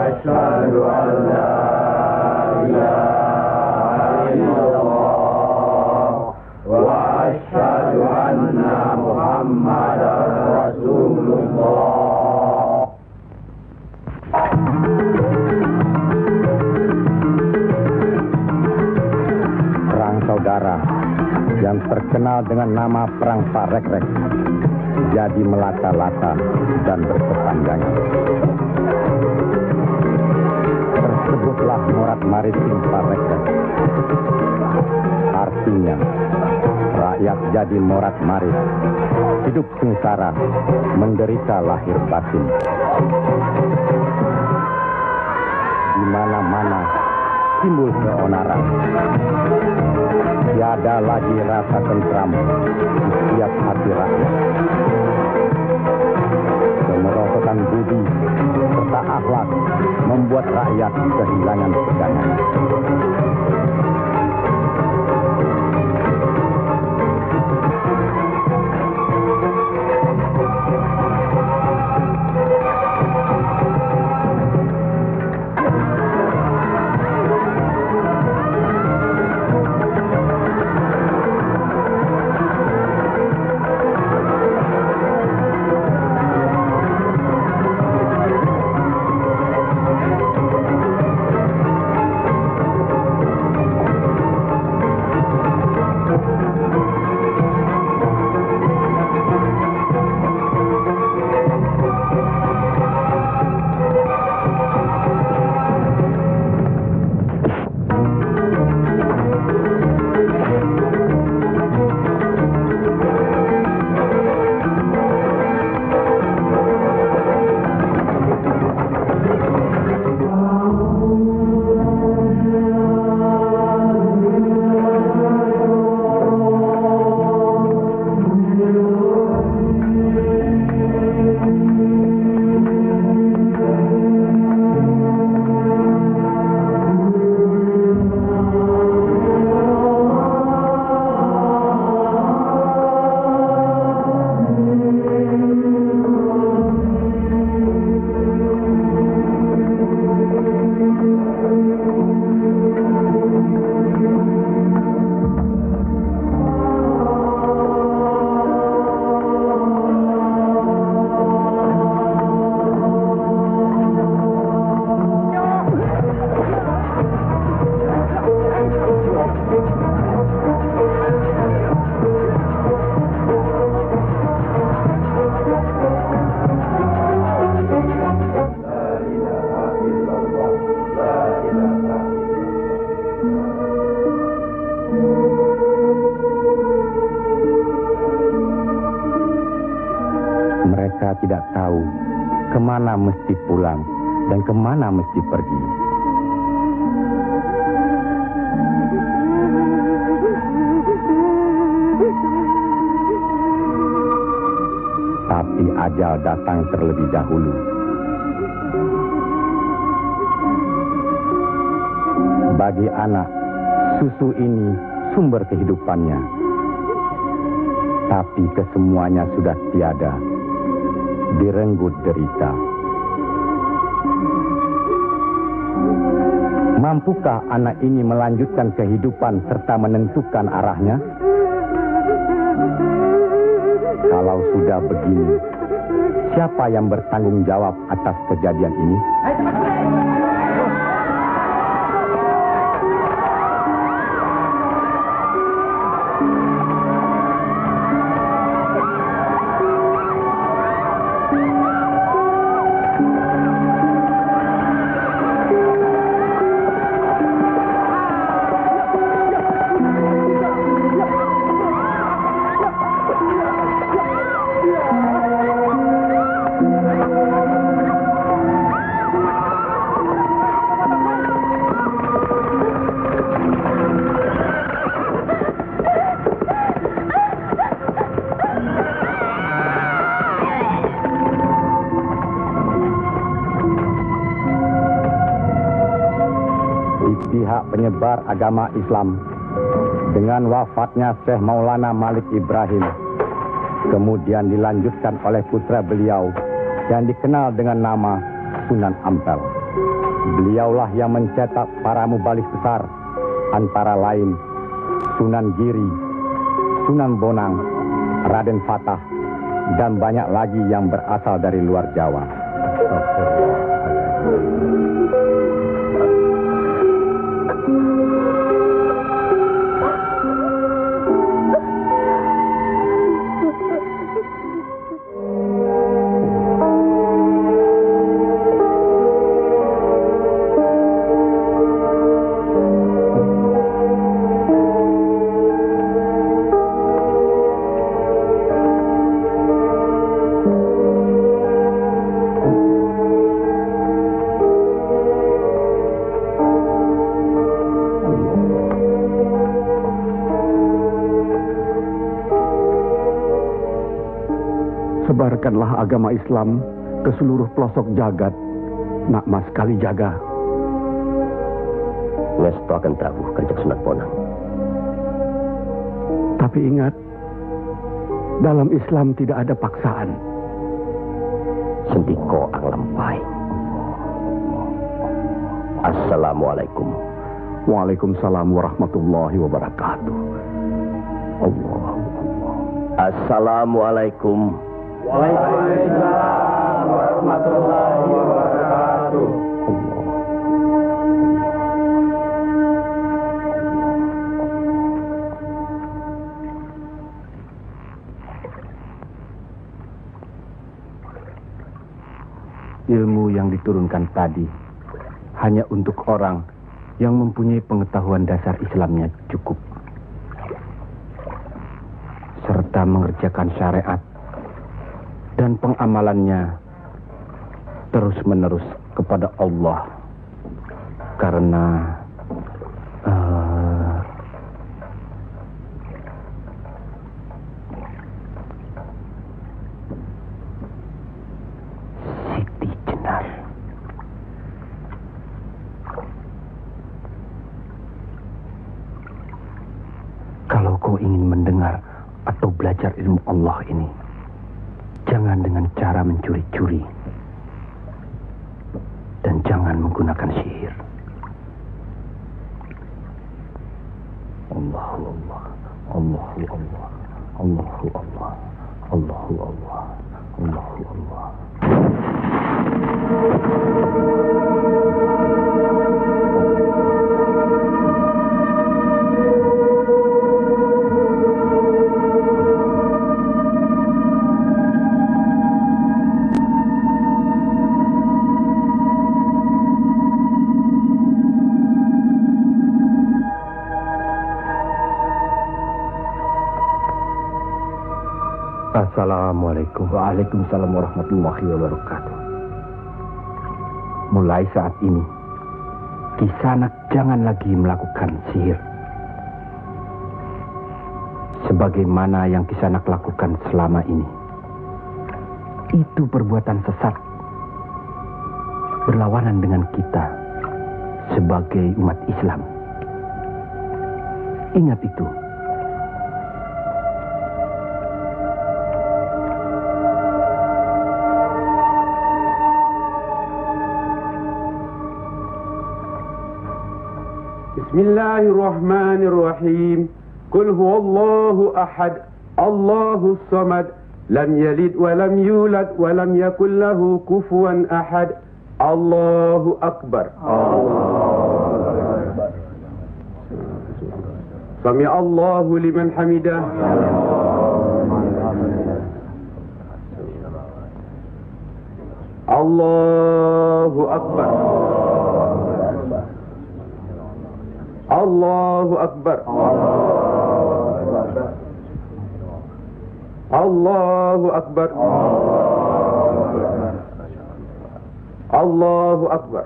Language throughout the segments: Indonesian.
أشهد أن لا إله إلا الله وأشهد أن محمدا رسول الله. Perang saudara yang terkenal dengan nama Perang Parekrek jadi melata-lata dan berkepanjangan. Tersebutlah Morat Maritim Parekrek. Artinya, rakyat jadi morat marit, hidup sengsara, menderita lahir batin. Di mana-mana timbul keonaran. Tiada lagi rasa tentram di setiap hati rakyat. Kemerosotan budi serta akhlak membuat rakyat kehilangan pegangan. Mereka tidak tahu kemana mesti pulang dan kemana mesti pergi. Tapi ajal datang terlebih dahulu. Bagi anak, susu ini sumber kehidupannya. Tapi kesemuanya sudah tiada, direnggut derita. Mampukah anak ini melanjutkan kehidupan serta menentukan arahnya? Kalau sudah begini, siapa yang bertanggung jawab atas kejadian ini? Pihak penyebar agama Islam dengan wafatnya Syekh Maulana Malik Ibrahim kemudian dilanjutkan oleh putra beliau yang dikenal dengan nama Sunan Ampel. Beliaulah yang mencetak para mubalik besar, antara lain Sunan Giri, Sunan Bonang, Raden Fatah, dan banyak lagi yang berasal dari luar Jawa. Sebarkanlah agama Islam ke seluruh pelosok jagat, Nak Mas Kalijaga. Ngesto akan Prabu Kanjeng Sunan Bonang. Tapi ingat, dalam Islam tidak ada paksaan. Sendiko ang lampai. Assalamualaikum. Waalaikumsalam warahmatullahi wabarakatuh. Allah. Assalamualaikum. Waalaikumsalam warahmatullahi wabarakatuh. Ilmu yang diturunkan tadi hanya untuk orang yang mempunyai pengetahuan dasar Islamnya cukup, serta mengerjakan syariat dan pengamalannya terus-menerus kepada Allah. Karena Siti Jenar. Kalau kau ingin mendengar atau belajar ilmu Allah ini, jangan dengan cara mencuri-curi. Dan jangan menggunakan sihir. Allahu Allah, Allahu Allah, Allahu Allah, Allahu Allah, Allahu Allah. Assalamualaikum. Waalaikumsalam warahmatullahi wabarakatuh. Mulai saat ini, Kisanak jangan lagi melakukan sihir. Sebagaimana yang Kisanak lakukan selama ini. Itu perbuatan sesat. Berlawanan dengan kita sebagai umat Islam. Ingat itu. Bismillahirrahmanirrahim. Qul huwallahu ahad, Allahus samad, lam yalid wa lam yulad wa lam yakul lahu kufuwan ahad. Allahu akbar. Sami Allahu liman hamidah. Allahu akbar. Allahu akbar. Allahu akbar. Allahu akbar.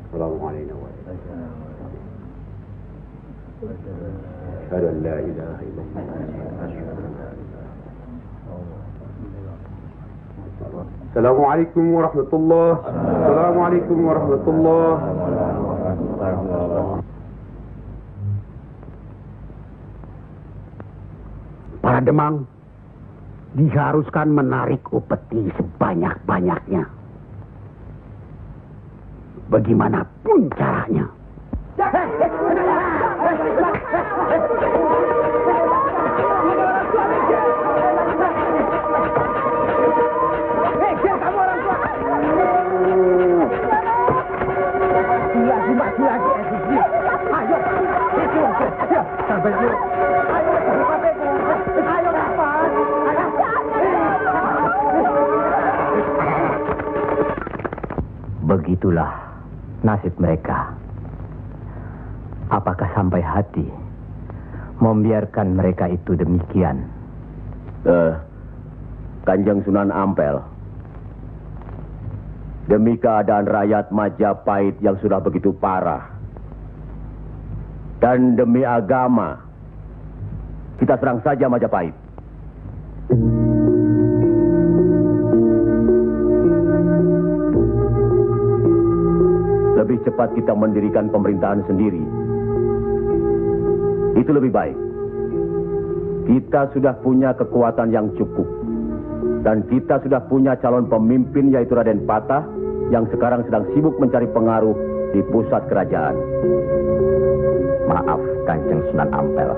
Assalamu alaikum. Asyhadu an la ilaha illallah. Assalamualaikum warahmatullahi wabarakatuh. Assalamualaikum warahmatullahi wabarakatuh. Para Demang, diharuskan menarik upeti sebanyak-banyaknya. Bagaimanapun caranya. Begitulah nasib mereka. Apakah sampai hati membiarkan mereka itu demikian? Kanjeng Sunan Ampel, demi keadaan rakyat Majapahit yang sudah begitu parah, dan demi agama, kita serang saja Majapahit. Lebih cepat kita mendirikan pemerintahan sendiri. Itu lebih baik. Kita sudah punya kekuatan yang cukup. Dan kita sudah punya calon pemimpin yaitu Raden Patah yang sekarang sedang sibuk mencari pengaruh di pusat kerajaan. Maaf, Kanjeng Sunan Ampel.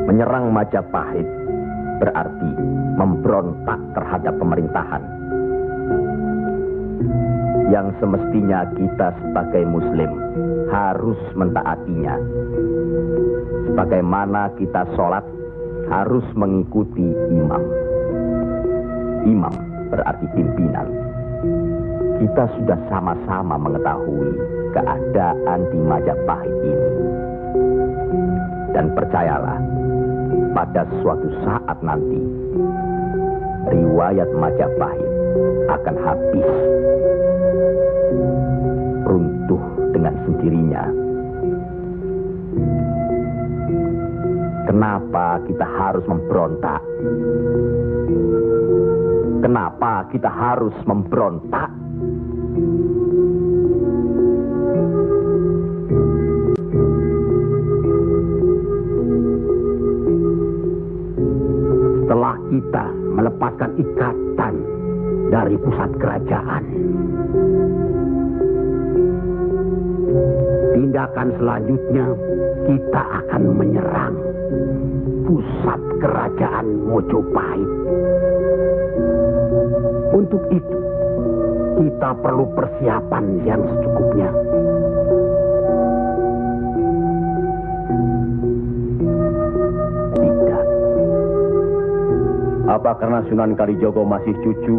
Menyerang Majapahit berarti memberontak terhadap pemerintahan. Yang semestinya kita sebagai Muslim harus mentaatinya. Sebagaimana kita sholat harus mengikuti imam. Imam berarti pimpinan. Kita sudah sama-sama mengetahui keadaan di Majapahit ini. Dan percayalah, pada suatu saat nanti, riwayat Majapahit akan habis. Runtuh dengan sendirinya. Kenapa kita harus memberontak? Kenapa kita harus memberontak? Setelah kita melepaskan ikatan dari pusat kerajaan, tindakan selanjutnya kita akan menyerang pusat kerajaan Mojopahit. Untuk itu, kita perlu persiapan yang secukupnya. Tidak. Apa karena Sunan Kalijogo masih cucu?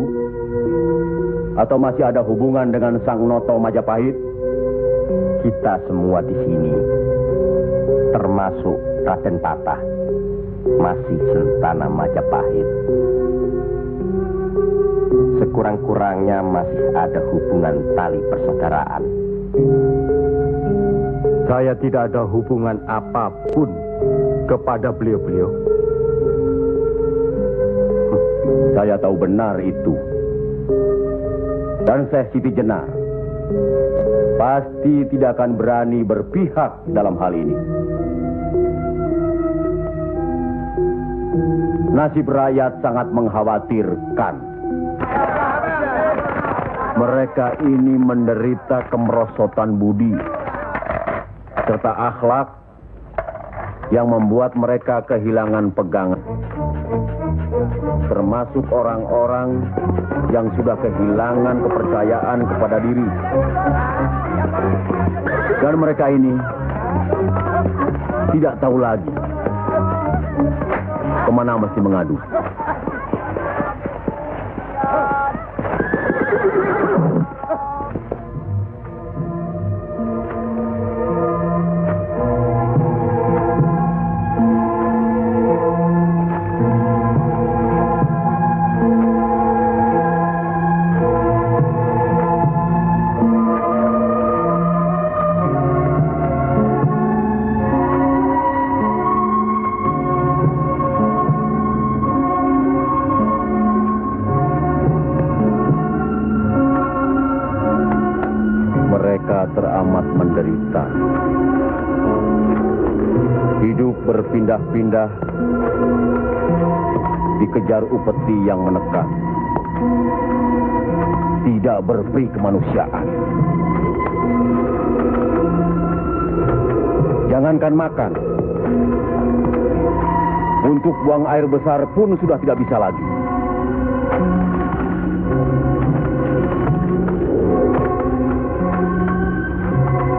Atau masih ada hubungan dengan Sang Noto Majapahit? Kita semua di sini, termasuk Raden Patah, masih sentana Majapahit. Sekurang-kurangnya masih ada hubungan tali persaudaraan. Saya tidak ada hubungan apapun kepada beliau-beliau. Saya tahu benar itu. Dan Syekh Siti Jenar pasti tidak akan berani berpihak dalam hal ini. Nasib rakyat sangat mengkhawatirkan. Mereka ini menderita kemerosotan budi serta akhlak yang membuat mereka kehilangan pegangan. Termasuk orang-orang yang sudah kehilangan kepercayaan kepada diri. Dan mereka ini tidak tahu lagi kemana mesti mengadu. Teramat menderita. Hidup berpindah-pindah dikejar upeti yang menekan. Tidak berperi kemanusiaan. Jangankan makan, untuk buang air besar pun sudah tidak bisa lagi.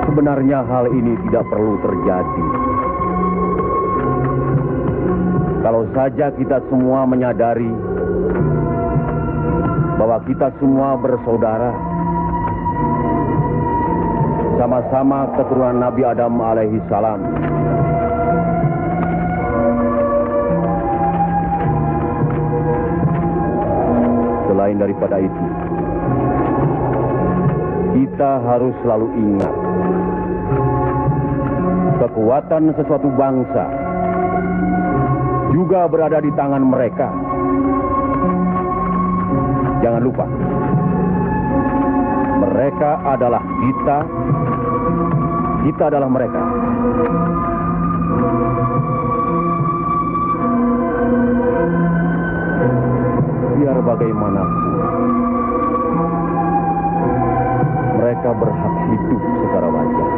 Sebenarnya hal ini tidak perlu terjadi. Kalau saja kita semua menyadari bahwa kita semua bersaudara, sama-sama keturunan Nabi Adam alaihi salam. Selain daripada itu, kita harus selalu ingat kekuatan sesuatu bangsa juga berada di tangan mereka. Jangan lupa, mereka adalah kita, kita adalah mereka. Biar bagaimanapun, mereka berhak hidup secara wajar.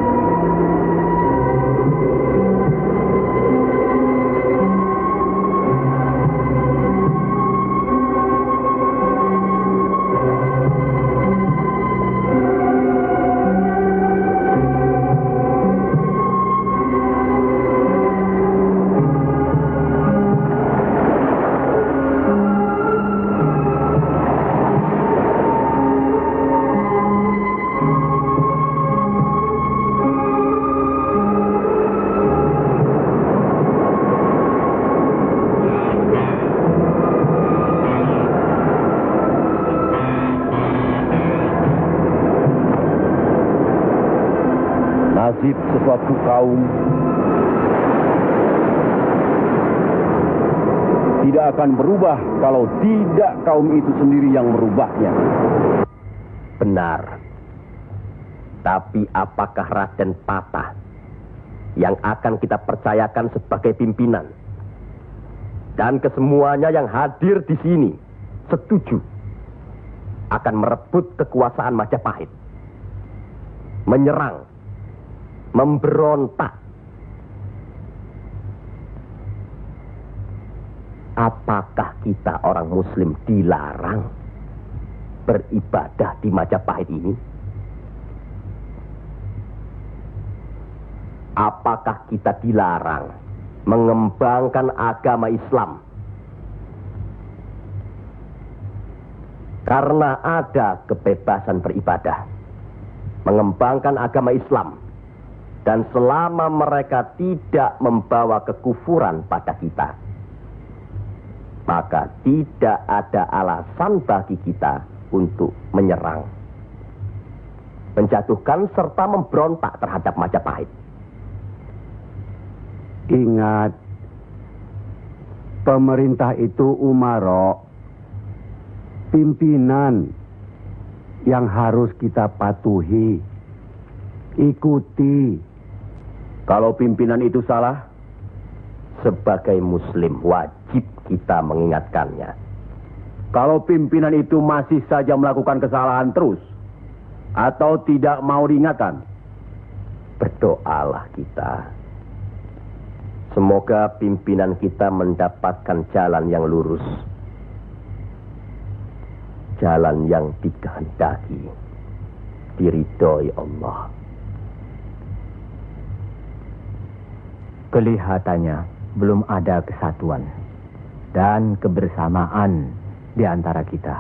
Nasib sesuatu kaum tidak akan berubah kalau tidak kaum itu sendiri yang merubahnya. Benar. Tapi apakah Raden Patah yang akan kita percayakan sebagai pimpinan? Dan kesemuanya yang hadir di sini setuju akan merebut kekuasaan Majapahit, menyerang, memberontak. Apakah kita orang Muslim dilarang beribadah di Majapahit ini? Apakah kita dilarang mengembangkan agama Islam? Karena ada kebebasan beribadah, mengembangkan agama Islam. Dan selama mereka tidak membawa kekufuran pada kita, maka tidak ada alasan bagi kita untuk menyerang, menjatuhkan serta memberontak terhadap Majapahit. Ingat, pemerintah itu umaro, pimpinan yang harus kita patuhi, ikuti. Kalau pimpinan itu salah, Sebagai Muslim wajib kita mengingatkannya. kalau pimpinan itu masih saja melakukan kesalahan terus, atau tidak mau diingatkan, Berdoalah kita. Semoga pimpinan kita mendapatkan jalan yang lurus, jalan yang dikehendaki, diridhoi Allah. Kelihatannya belum ada kesatuan dan kebersamaan di antara kita.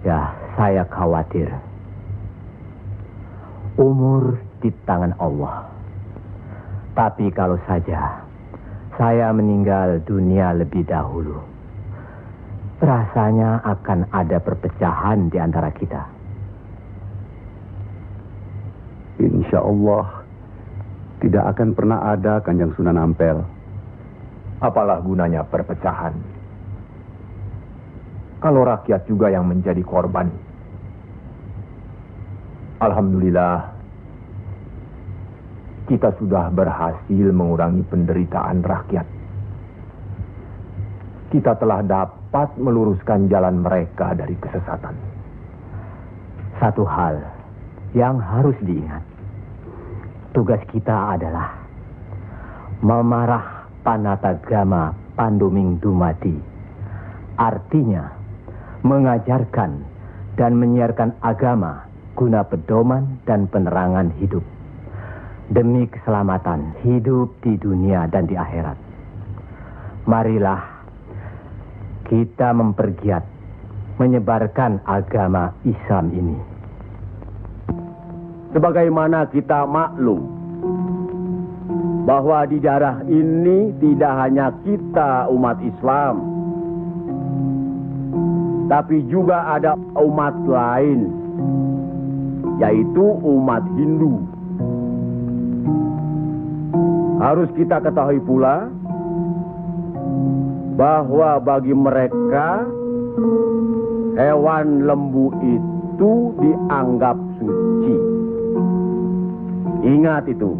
Ya, saya khawatir. Umur di tangan Allah. Tapi kalau saja saya meninggal dunia lebih dahulu, rasanya akan ada perpecahan di antara kita. Insya Allah tidak akan pernah ada, Kanjeng Sunan Ampel. Apalah gunanya perpecahan kalau rakyat juga yang menjadi korban? Alhamdulillah, kita sudah berhasil mengurangi penderitaan rakyat. kita telah dapat meluruskan jalan mereka dari kesesatan. Satu hal yang harus diingat. Tugas kita adalah memarah Panatagama Panduming Dumadi. Artinya, mengajarkan dan menyiarkan agama guna pedoman dan penerangan hidup. Demi keselamatan hidup di dunia dan di akhirat. Marilah kita mempergiat menyebarkan agama Islam ini. Sebagaimana kita maklum bahwa di daerah ini tidak hanya kita umat Islam, tapi juga ada umat lain, yaitu umat Hindu. Harus kita ketahui pula bahwa bagi mereka hewan lembu itu dianggap suci. Ingat itu,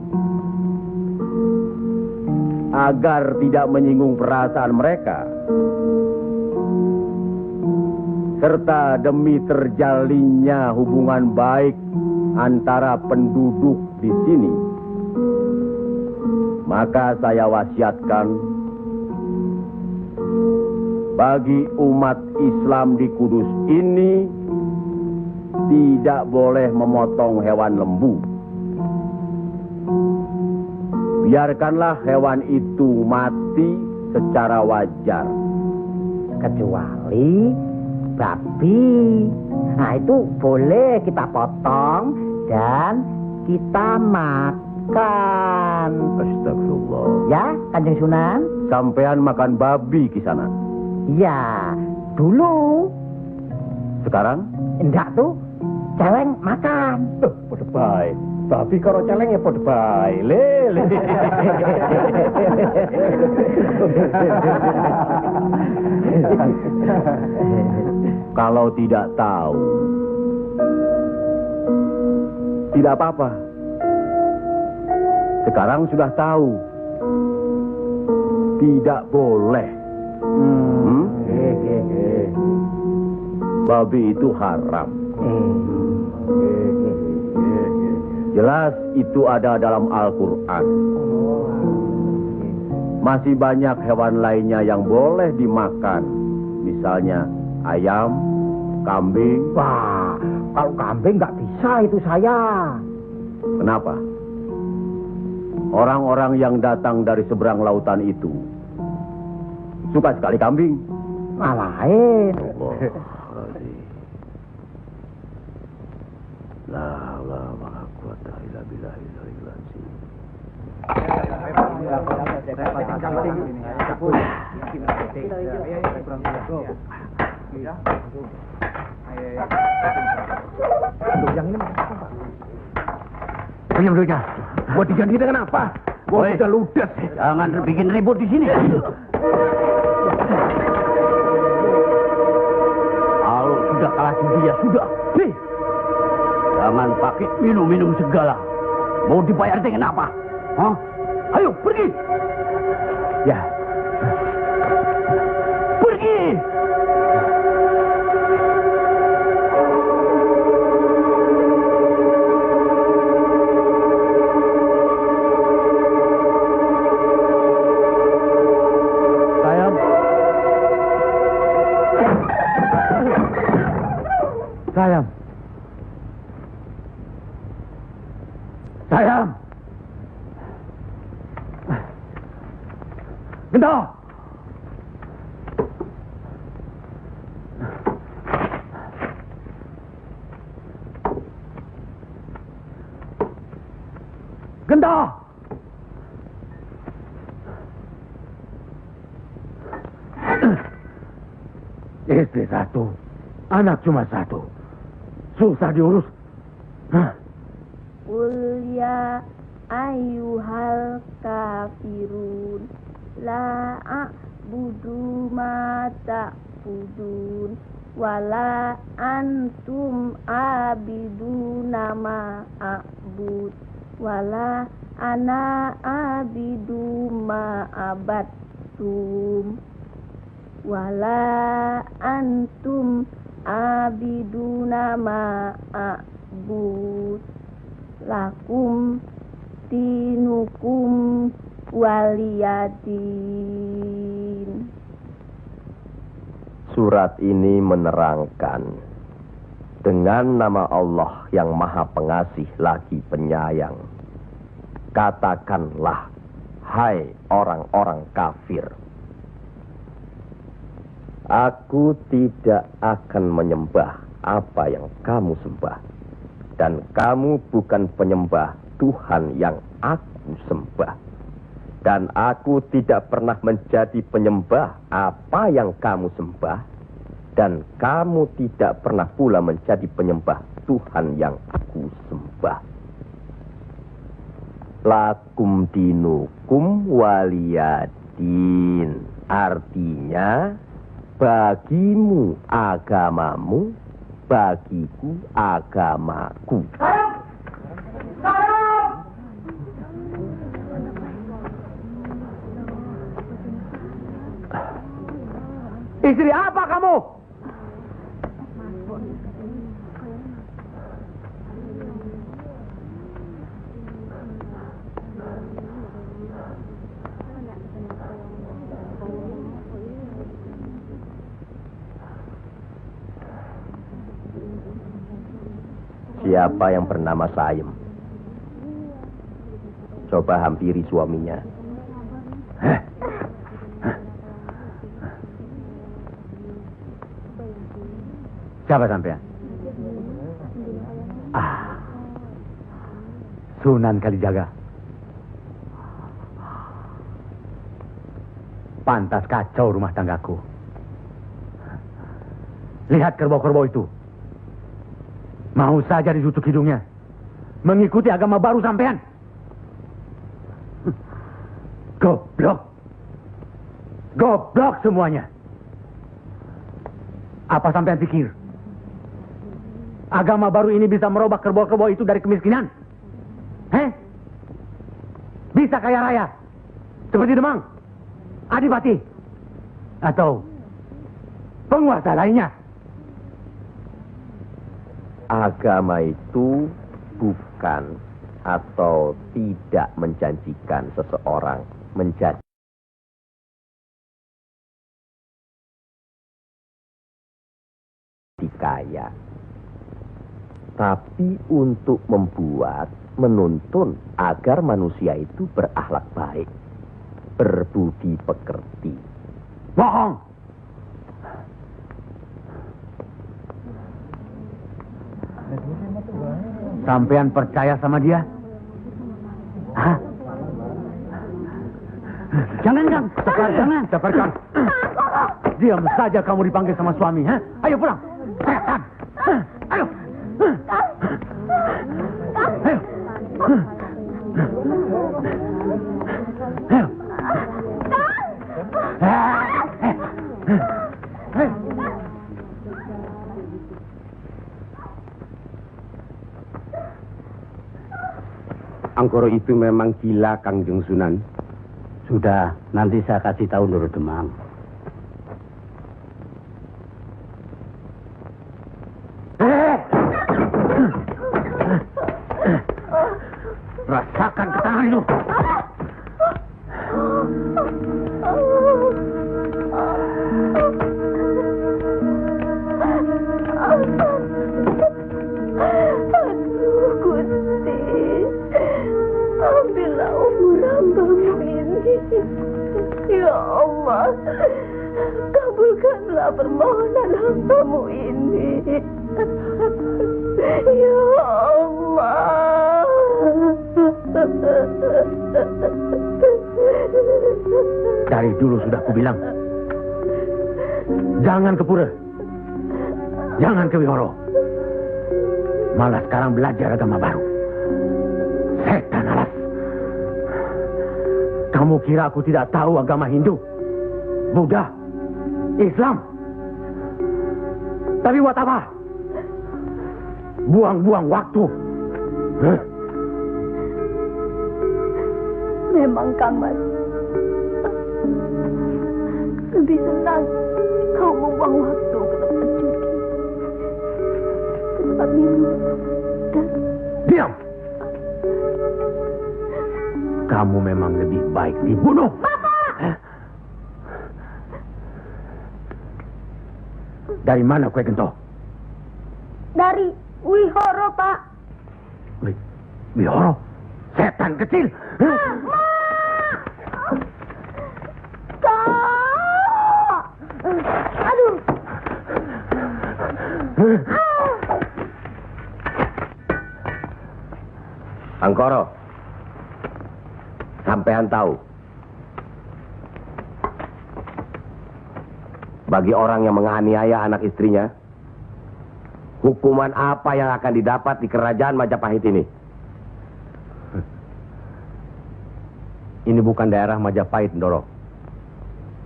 agar tidak menyinggung perasaan mereka, serta demi terjalinnya hubungan baik antara penduduk di sini, maka saya wasiatkan bagi umat Islam di Kudus ini tidak boleh memotong hewan lembu. Biarkanlah hewan itu mati secara wajar. Kecuali babi. Nah, itu boleh kita potong dan kita makan. Astagfirullah. Ya, Kanjeng Sunan? Sampean makan babi Kisanak? Ya, dulu. Sekarang? Enggak tuh, celeng makan. Podo bae. Babi karo celeng ya podo bae. Lele. Kalau tidak tahu, tidak apa-apa. Sekarang sudah tahu. Tidak boleh. Babi itu haram. Jelas itu ada dalam Al-Quran. Masih banyak hewan lainnya yang boleh dimakan. Misalnya ayam, kambing. Wah, kalau kambing nggak bisa itu saya. Kenapa? Orang-orang yang datang dari seberang lautan itu suka sekali kambing. Malahin. Penyembuhnya, buat diganti dengan apa? Gua sudah ludes. Jangan bikin ribut di sini. Kalau sudah kalah judi ya sudah. Nih, jangan pakai minum-minum segala. Mau dibayar dengan apa? Hah? Ayo pergi. Ya. Pergi. Sayang. Sayang. Gento. Gento. Istri satu, anak cuma satu. Susah diurus. Hah? Qul ya ayyuhal kafirun la a'budu ma ta'budun wala antum abiduna ma a'bud wala ana abidu ma abattum. wala antum abiduna ma'abud lakum dinukum waliyadin. Surat ini menerangkan dengan nama Allah yang Maha Pengasih lagi Penyayang. Katakanlah, hai orang-orang kafir, aku tidak akan menyembah apa yang kamu sembah, dan kamu bukan penyembah Tuhan yang aku sembah, dan aku tidak pernah menjadi penyembah apa yang kamu sembah, dan kamu tidak pernah pula menjadi penyembah Tuhan yang aku sembah. Lakum dinukum waliyadin, artinya bagimu agamamu, bagiku agamaku. Istri apa kamu? Siapa yang bernama Saim? Coba hampiri suaminya. Siapa sampean? Sunan Kalijaga. Pantas kacau rumah tanggaku. Lihat kerbau-kerbau itu. Mau saja ditutup hidungnya. Mengikuti agama baru sampean. Goblok. Goblok semuanya. Apa sampean pikir? Agama baru ini bisa merubah kerbau-kerbau itu dari kemiskinan? Bisa kaya raya? Seperti Demang? Adipati? Atau penguasa lainnya? Agama itu bukan atau tidak menjanjikan seseorang menjadi kaya, tapi untuk membuat, menuntun agar manusia itu berakhlak baik, berbudi pekerti. Bohong! Sampean percaya sama dia? Hah? Jangan, Kang. Jangan. Sabarkan. Diam saja kamu dipanggil sama suami, ha? Ayo pulang. Setan. Ayo. Ayo. Ayo. Angkoro itu memang gila, Kangjeng Sunan. Sudah, nanti saya kasih tahu Nur Demang. Rasakan ketangan itu. Ya Allah, kabulkanlah permohonan hamba-Mu ini. Ya Allah. Dari dulu sudah kubilang, jangan ke pura, jangan ke wihoro. Malah sekarang belajar agama baru. Setan alas. Kamu kira aku tidak tahu agama Hindu, Buddha, Islam? Tapi buat apa? Buang-buang waktu. Memang Kang Mas lebih senang kau membuang waktu ke tempat judi, ke tempat minum, dan... Diam! Kamu memang lebih baik dibunuh. Bapak! Dari mana kue gento? Dari Wihoro, Pak. Wihoro? Setan kecil. Kak! Aduh. Angkoro, sampean tahu, bagi orang yang menganiaya anak istrinya, hukuman apa yang akan didapat di kerajaan Majapahit ini? Ini bukan daerah Majapahit, Ndoro.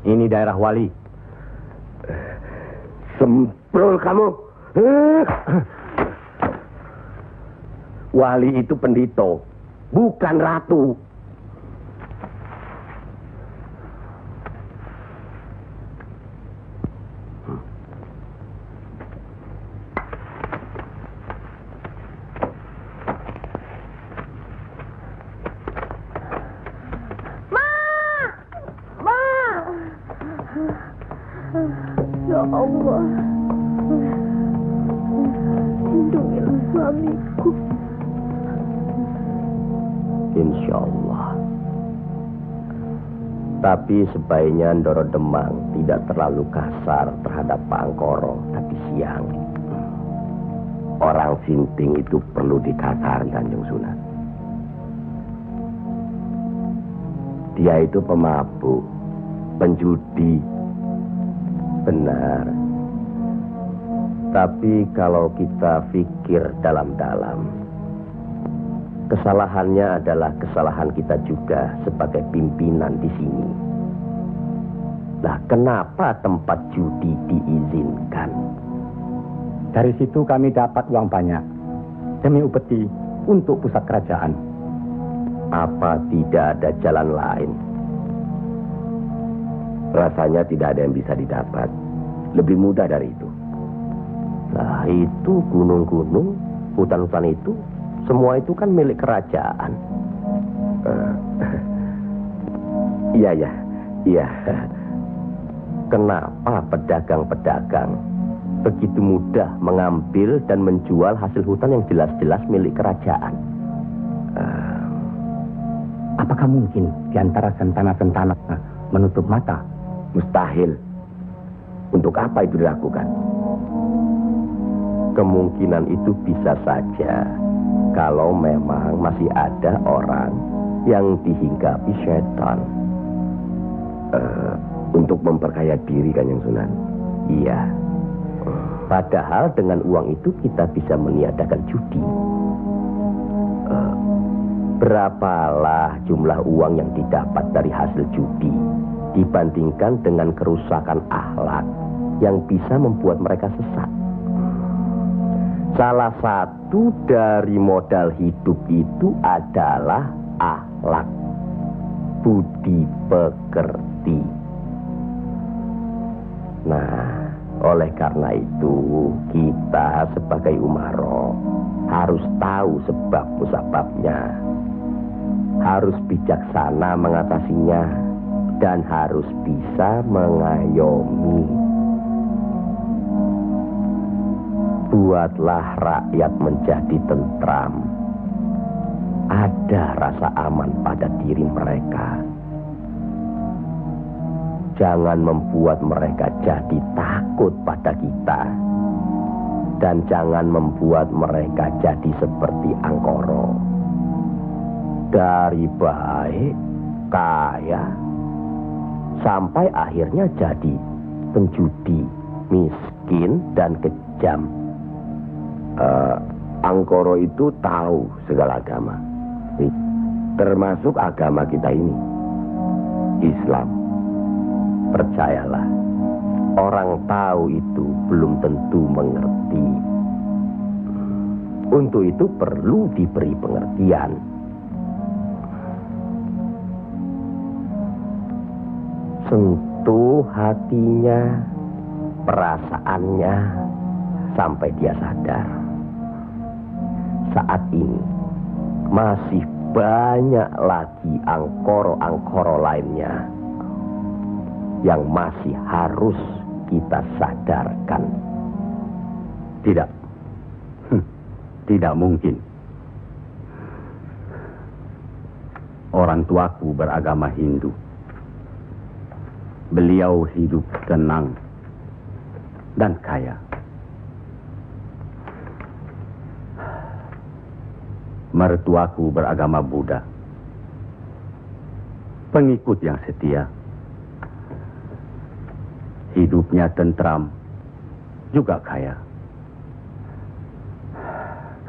Ini daerah Wali. Semprol kamu. Wali itu pendito, bukan ratu. Ya Allah, lindungilah suamiku. Insya Allah. Tapi sebaiknya Ndoro Demang tidak terlalu kasar terhadap Pak Angkoro, tapi siang. Orang sinting itu perlu dikasari, Kanjeng Sunan. Dia itu pemabuk, penjudi. Benar. Tapi kalau kita pikir dalam-dalam, kesalahannya adalah kesalahan kita juga sebagai pimpinan di sini. Nah, kenapa tempat judi diizinkan? Dari situ kami dapat uang banyak demi upeti untuk pusat kerajaan. Apa tidak ada jalan lain? Rasanya tidak ada yang bisa didapat lebih mudah dari itu. Nah, itu gunung-gunung, hutan-hutan itu, semua itu kan milik kerajaan. Iya. Kenapa pedagang-pedagang begitu mudah mengambil dan menjual hasil hutan yang jelas-jelas milik kerajaan? Apakah mungkin di antara sentana-sentana menutup mata? Mustahil. Untuk apa itu dilakukan? Kemungkinan itu bisa saja kalau memang masih ada orang yang dihinggapi setan untuk memperkaya diri, Kanjeng Sunan. Iya. Padahal dengan uang itu kita bisa meniadakan judi. Berapalah jumlah uang yang didapat dari hasil judi dibandingkan dengan kerusakan akhlak yang bisa membuat mereka sesat. Salah satu dari modal hidup itu adalah akhlak, budi pekerti. Nah, oleh karena itu kita sebagai umaro harus tahu sebab musababnya, harus bijaksana mengatasinya, dan harus bisa mengayomi. Buatlah rakyat menjadi tentram. Ada rasa aman pada diri mereka. Jangan membuat mereka jadi takut pada kita. Dan jangan membuat mereka jadi seperti Angkoro. Dari baik, kaya, sampai akhirnya jadi penjudi, miskin, dan kejam. Angkoro itu tahu segala agama, termasuk agama kita ini, Islam. Percayalah, orang tahu itu belum tentu mengerti. Untuk itu perlu diberi pengertian. Sentuh hatinya, perasaannya sampai dia sadar. Saat ini masih banyak lagi angkoro-angkoro lainnya yang masih harus kita sadarkan. Tidak. Tidak mungkin. Orang tuaku beragama Hindu. Beliau hidup tenang dan kaya. Mertuaku beragama Buddha. Pengikut yang setia. Hidupnya tentram, juga kaya.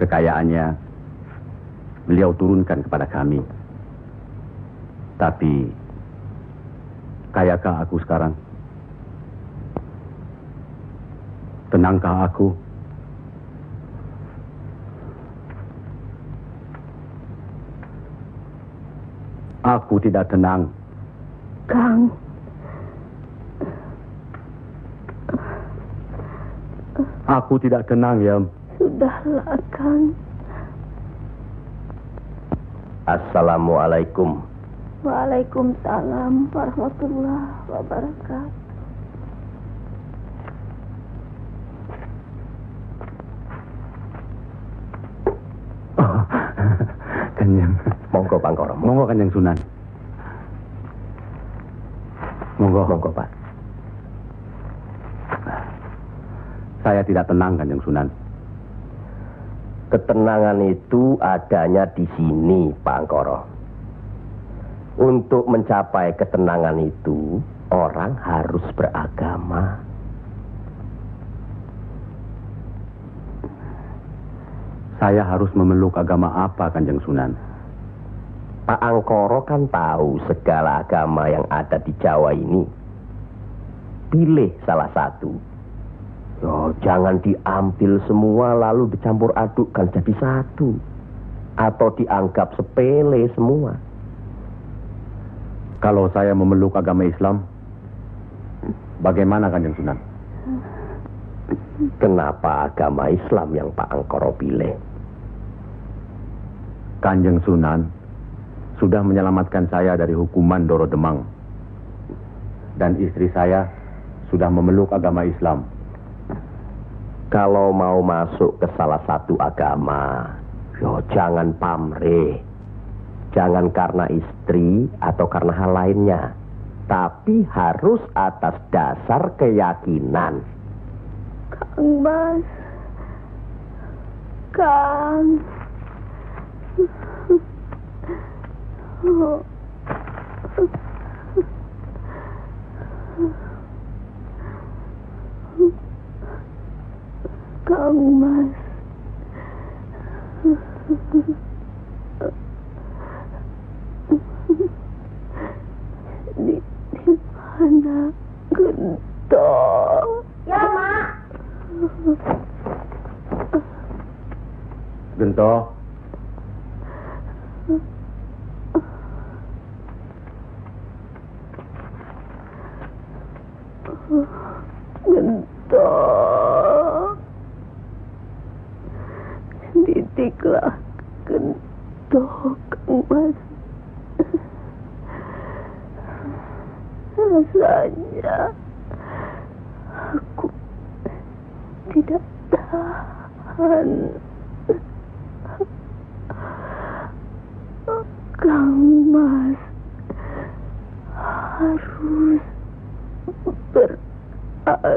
Kekayaannya beliau turunkan kepada kami. Tapi, kayakah aku sekarang? Tenangkah aku? Aku tidak tenang. Kang. Aku tidak tenang, Yam. Sudahlah, Kang. Assalamualaikum. Waalaikumsalam warahmatullahi wabarakatuh. Oh, Kanjeng. Monggo, Pangkoro. Monggo, Kanjeng Sunan. Monggo. Monggo, Pak. Saya tidak tenang, Kanjeng Sunan. Ketenangan itu adanya di sini, Pak Angkoro. Untuk mencapai ketenangan itu, orang harus beragama. Saya harus memeluk agama apa, Kanjeng Sunan? Pak Angkoro kan tahu segala agama yang ada di Jawa ini. Pilih salah satu. Yo, jangan diambil semua lalu dicampur adukkan jadi satu. Atau dianggap sepele semua. Kalau saya memeluk agama Islam, bagaimana, Kanjeng Sunan? Kenapa agama Islam yang Pak Angkoro pilih? Kanjeng Sunan sudah menyelamatkan saya dari hukuman Doro Demang. Dan istri saya sudah memeluk agama Islam. Kalau mau masuk ke salah satu agama, yo jangan pamrih. Jangan karena istri atau karena hal lainnya. Tapi harus atas dasar keyakinan. Kang Mas. Kang. Kang Mas. Di mana Gento? Ya, Mak. Gento. Gento. Didiklah Gento, Kang Mas. Rasanya aku tidak tahan. Kang Mas harus beragama.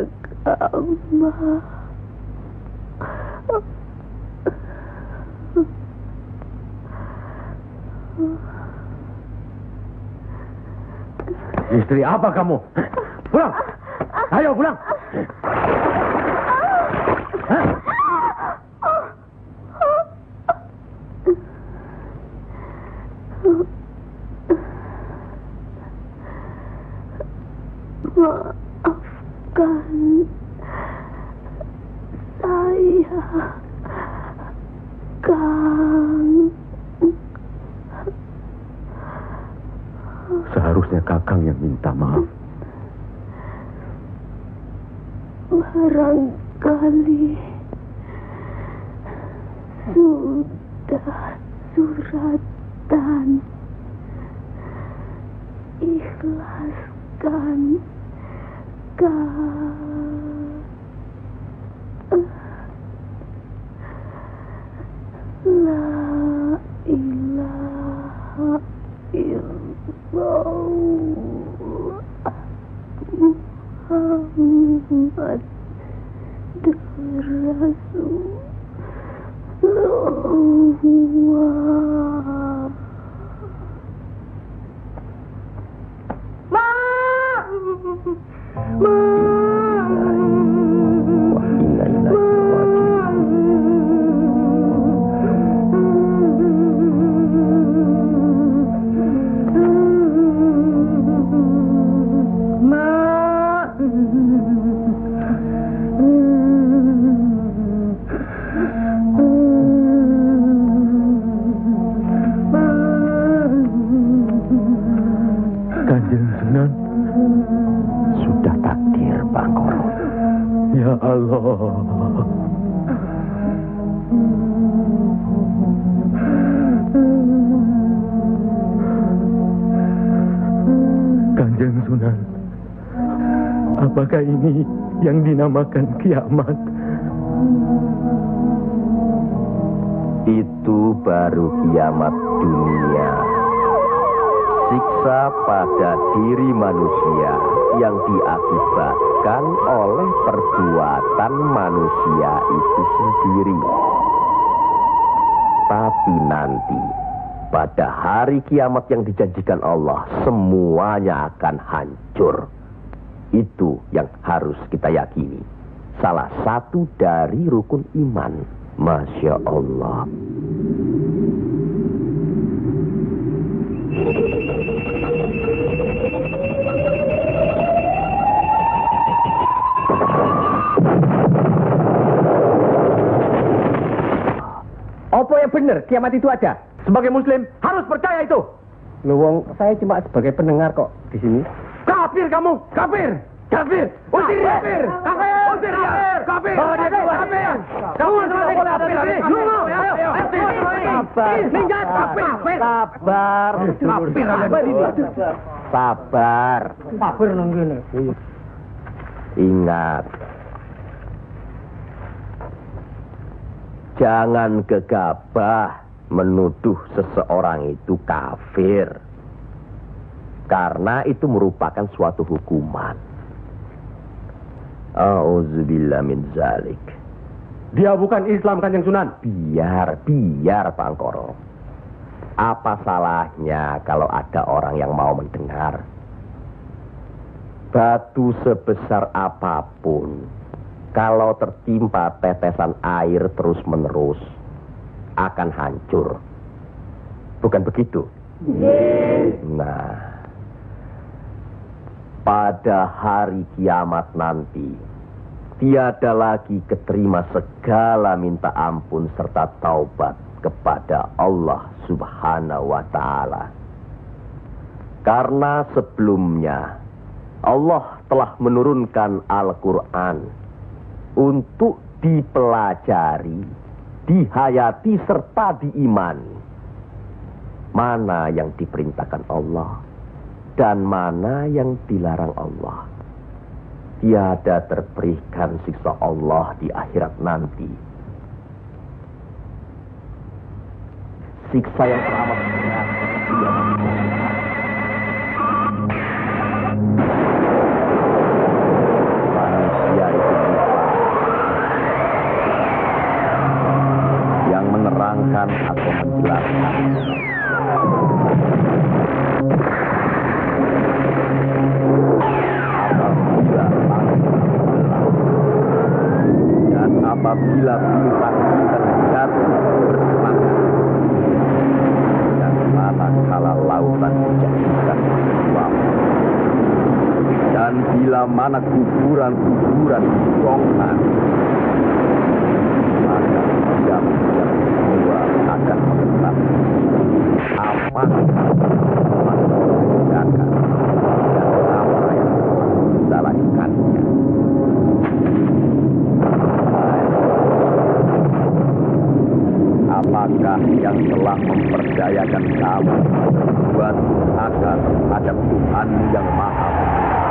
Istri apa kamu? Pulang! Ayo pulang! Hah? Maafkan saya, Kang. Seharusnya Kakang yang minta maaf. barangkali sudah suratan. Ikhlaskan La ilaha illallah Muhammad Rasulullah. Kanjeng Sunan, sudah takdir Bangkoro. Ya Allah. Kanjeng Sunan, apakah ini yang dinamakan kiamat? Itu baru kiamat dunia. Siksa pada diri manusia yang diakibatkan oleh perbuatan manusia itu sendiri. Tapi nanti, pada hari kiamat yang dijanjikan Allah, semuanya akan hancur. Itu yang harus kita yakini. Salah satu dari rukun iman. Masya Allah. Apa yang benar? Kiamat itu ada. Sebagai Muslim harus percaya itu. Luwung, saya cuma sebagai pendengar kok di sini. Kafir kamu, kafir, kafir, usir dia, kafir, usir dia, kafir, bawa dia keluar, kafir. Kamu selesai kafir ini. Sabar, minggat, kafir, sabar, kafir ini. Sabar. Kafir nang ngene. Ingat. Jangan gegabah menuduh seseorang itu kafir. Karena itu merupakan suatu hukuman. Auzubillah min zalik. Dia bukan Islam, Kanjeng Sunan. Biar Bangkoro. Apa salahnya kalau ada orang yang mau mendengar? Batu sebesar apapun, kalau tertimpa tetesan air terus-menerus, akan hancur. Bukan begitu? Nah, pada hari kiamat nanti, tiada lagi keterima segala minta ampun serta taubat kepada Allah Subhanahu wa Ta'ala. Karena sebelumnya Allah telah menurunkan Al-Quran untuk dipelajari, dihayati serta diimani. Mana yang diperintahkan Allah dan mana yang dilarang Allah. Tiada terberikan siksa Allah di akhirat nanti. Siksa yang teramat berat. Manusia itu yang menerangkan atau menjelaskan. Apabila bintang-bintang jatuh bersemangat dan manakala lautan dijadikan uap, dan bila mana kuburan-kuburan dibongkar, maka diam-diam semua akan mengetahui apa yang telah dikerjakan dan apa yang telah kita lakukannya. Siapakah yang telah mempercayakan kamu buat akan terhadap Tuhanmu yang Maha Penyayang,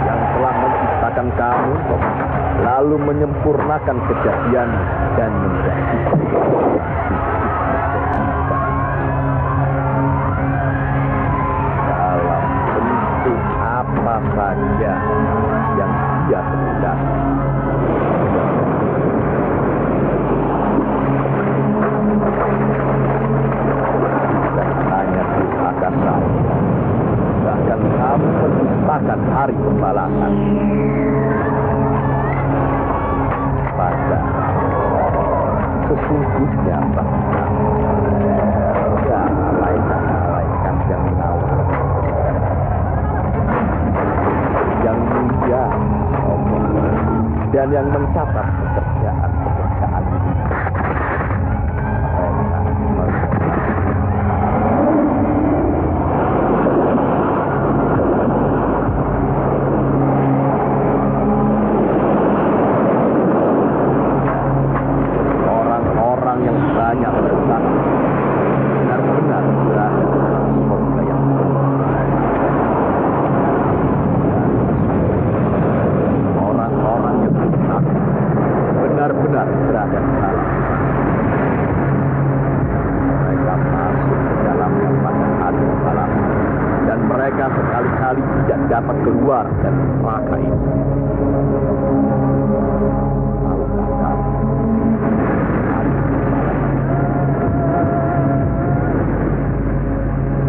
yang telah menciptakan kamu lalu menyempurnakan kejadian dan menjadikan dalam bentuk apa saja yang Dia kehendaki. Bahkan kamu menciptakan hari pembalasan. Padahal sesungguhnya ada malaikat yang mengawal, yang mulia dan yang mencatat pekerjaan-pekerjaan sekali-kali tidak dapat keluar dari neraka ini.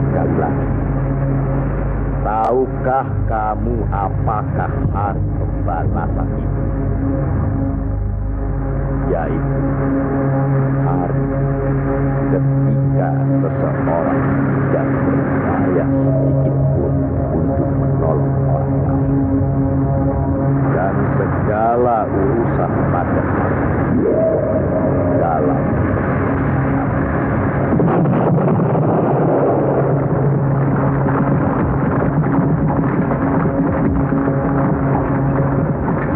Sekali lagi, tahukah kamu apakah hari pembalasan itu? Yaitu hari ketika seseorang tidak berdaya sedikit pun untuk menolong orang lain, dan segala urusan pada dalam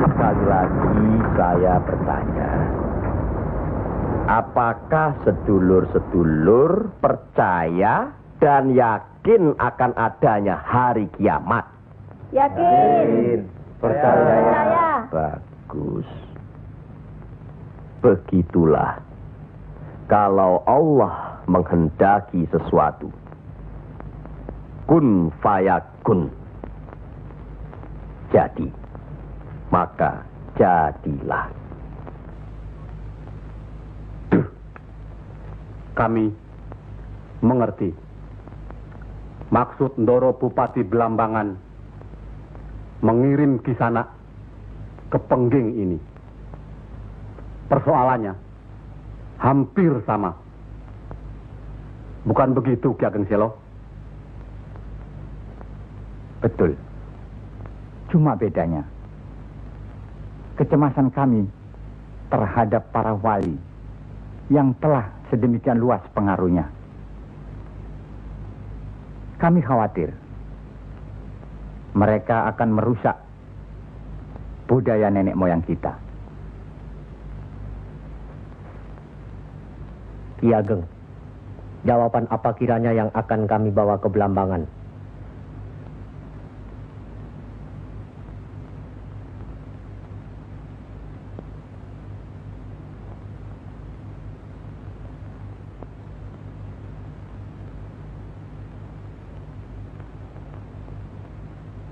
sekali lagi saya bertanya, apakah sedulur-sedulur percaya dan yakin akan adanya hari kiamat? Yakin. Percaya. Bagus. Begitulah. Kalau Allah menghendaki sesuatu, kun fayakun, jadi, maka jadilah. Kami mengerti maksud Ndoro Bupati Belambangan mengirim Kisanak ke Pengging ini. Persoalannya hampir sama. Bukan begitu, Ki Ageng Selo? Betul. Cuma bedanya, kecemasan kami terhadap para wali yang telah sedemikian luas pengaruhnya. Kami khawatir mereka akan merusak budaya nenek moyang kita. Ki Ageng, jawaban apa kiranya yang akan kami bawa ke Belambangan?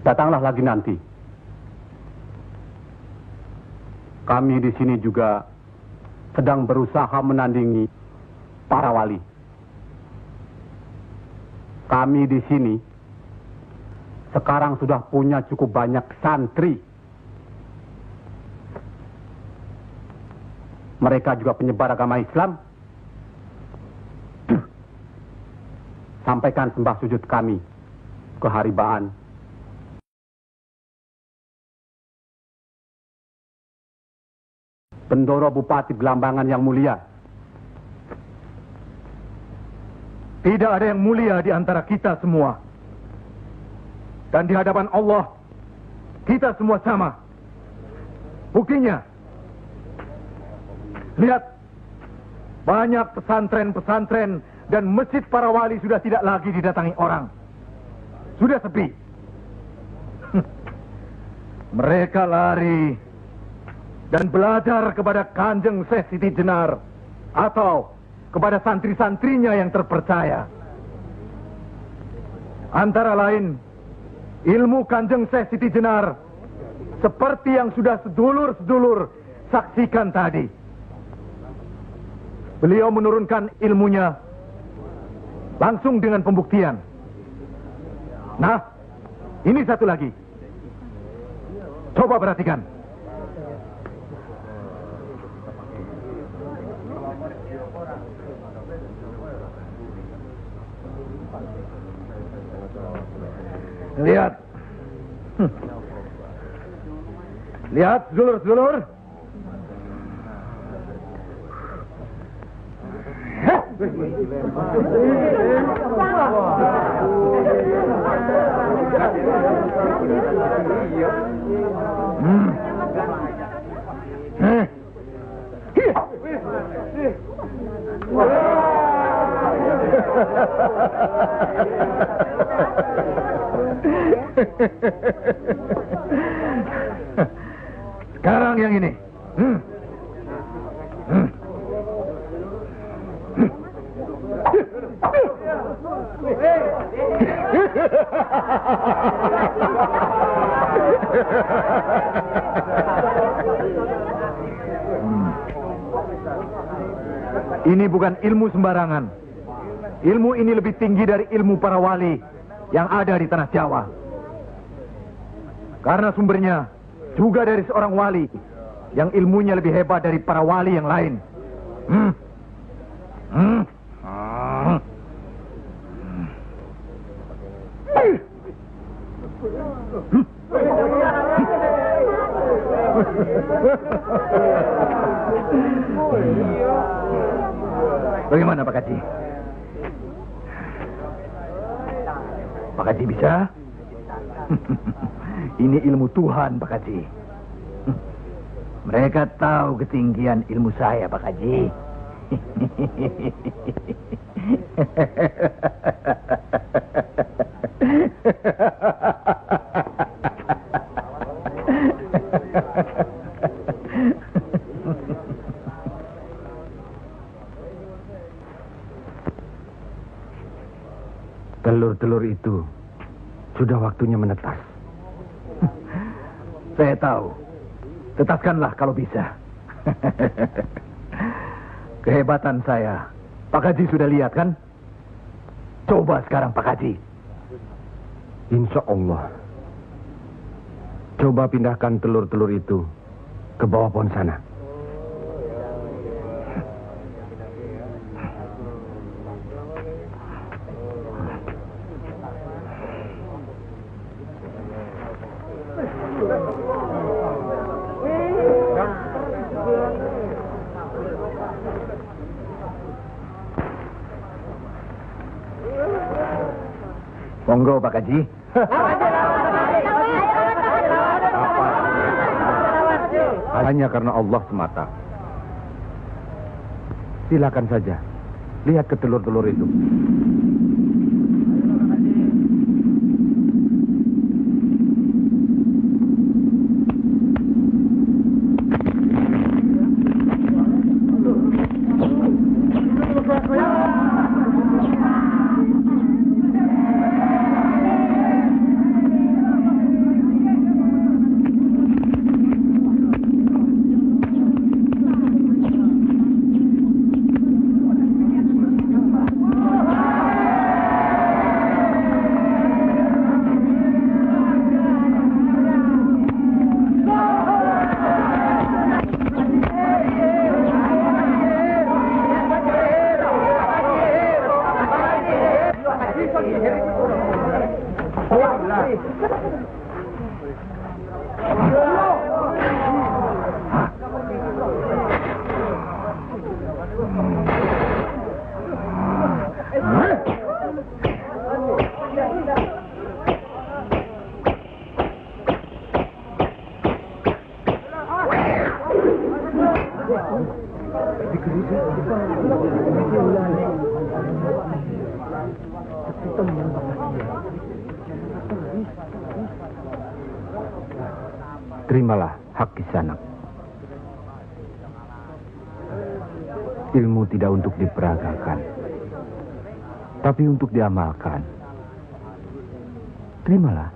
Datanglah lagi nanti. Kami di sini juga sedang berusaha menandingi para wali. Kami di sini sekarang sudah punya cukup banyak santri. Mereka juga penyebar agama Islam. Sampaikan sembah sujud kami ke Haribaan. Bendoro Bupati Belambangan yang mulia. Tidak ada yang mulia di antara kita semua. Dan di hadapan Allah, kita semua sama. Buktinya, lihat banyak pesantren-pesantren dan masjid para wali sudah tidak lagi didatangi orang. Sudah sepi. Mereka lari dan belajar kepada Kanjeng Syekh Siti Jenar atau kepada santri-santrinya yang terpercaya. Antara lain, ilmu Kanjeng Syekh Siti Jenar seperti yang sudah sedulur-sedulur saksikan tadi. Beliau menurunkan ilmunya langsung dengan pembuktian. Nah, ini satu lagi. Coba perhatikan. Lihat. Lihat, sedulur-sedulur. Sekarang yang ini. Ini bukan ilmu sembarangan. Ilmu ini lebih tinggi dari ilmu para wali yang ada di tanah Jawa. Karena sumbernya juga dari seorang wali yang ilmunya lebih hebat dari para wali yang lain. Bagaimana Pak Haji? Pak Haji bisa? Ini ilmu Tuhan Pak Haji. Mereka tahu ketinggian ilmu saya Pak Haji. Telur-telur itu sudah waktunya menetas. Saya tahu. Tetaskanlah kalau bisa. Kehebatan saya. Pak Haji sudah lihat kan? Coba sekarang Pak Haji. Insya Allah. Coba pindahkan telur-telur itu ke bawah pohon sana. Monggo Pak Haji. Hanya karena Allah semata. Silakan saja. Lihat ke telur-telur itu. Terimalah hak Kisanak. Ilmu tidak untuk diperagakan, tapi untuk diamalkan. Terimalah.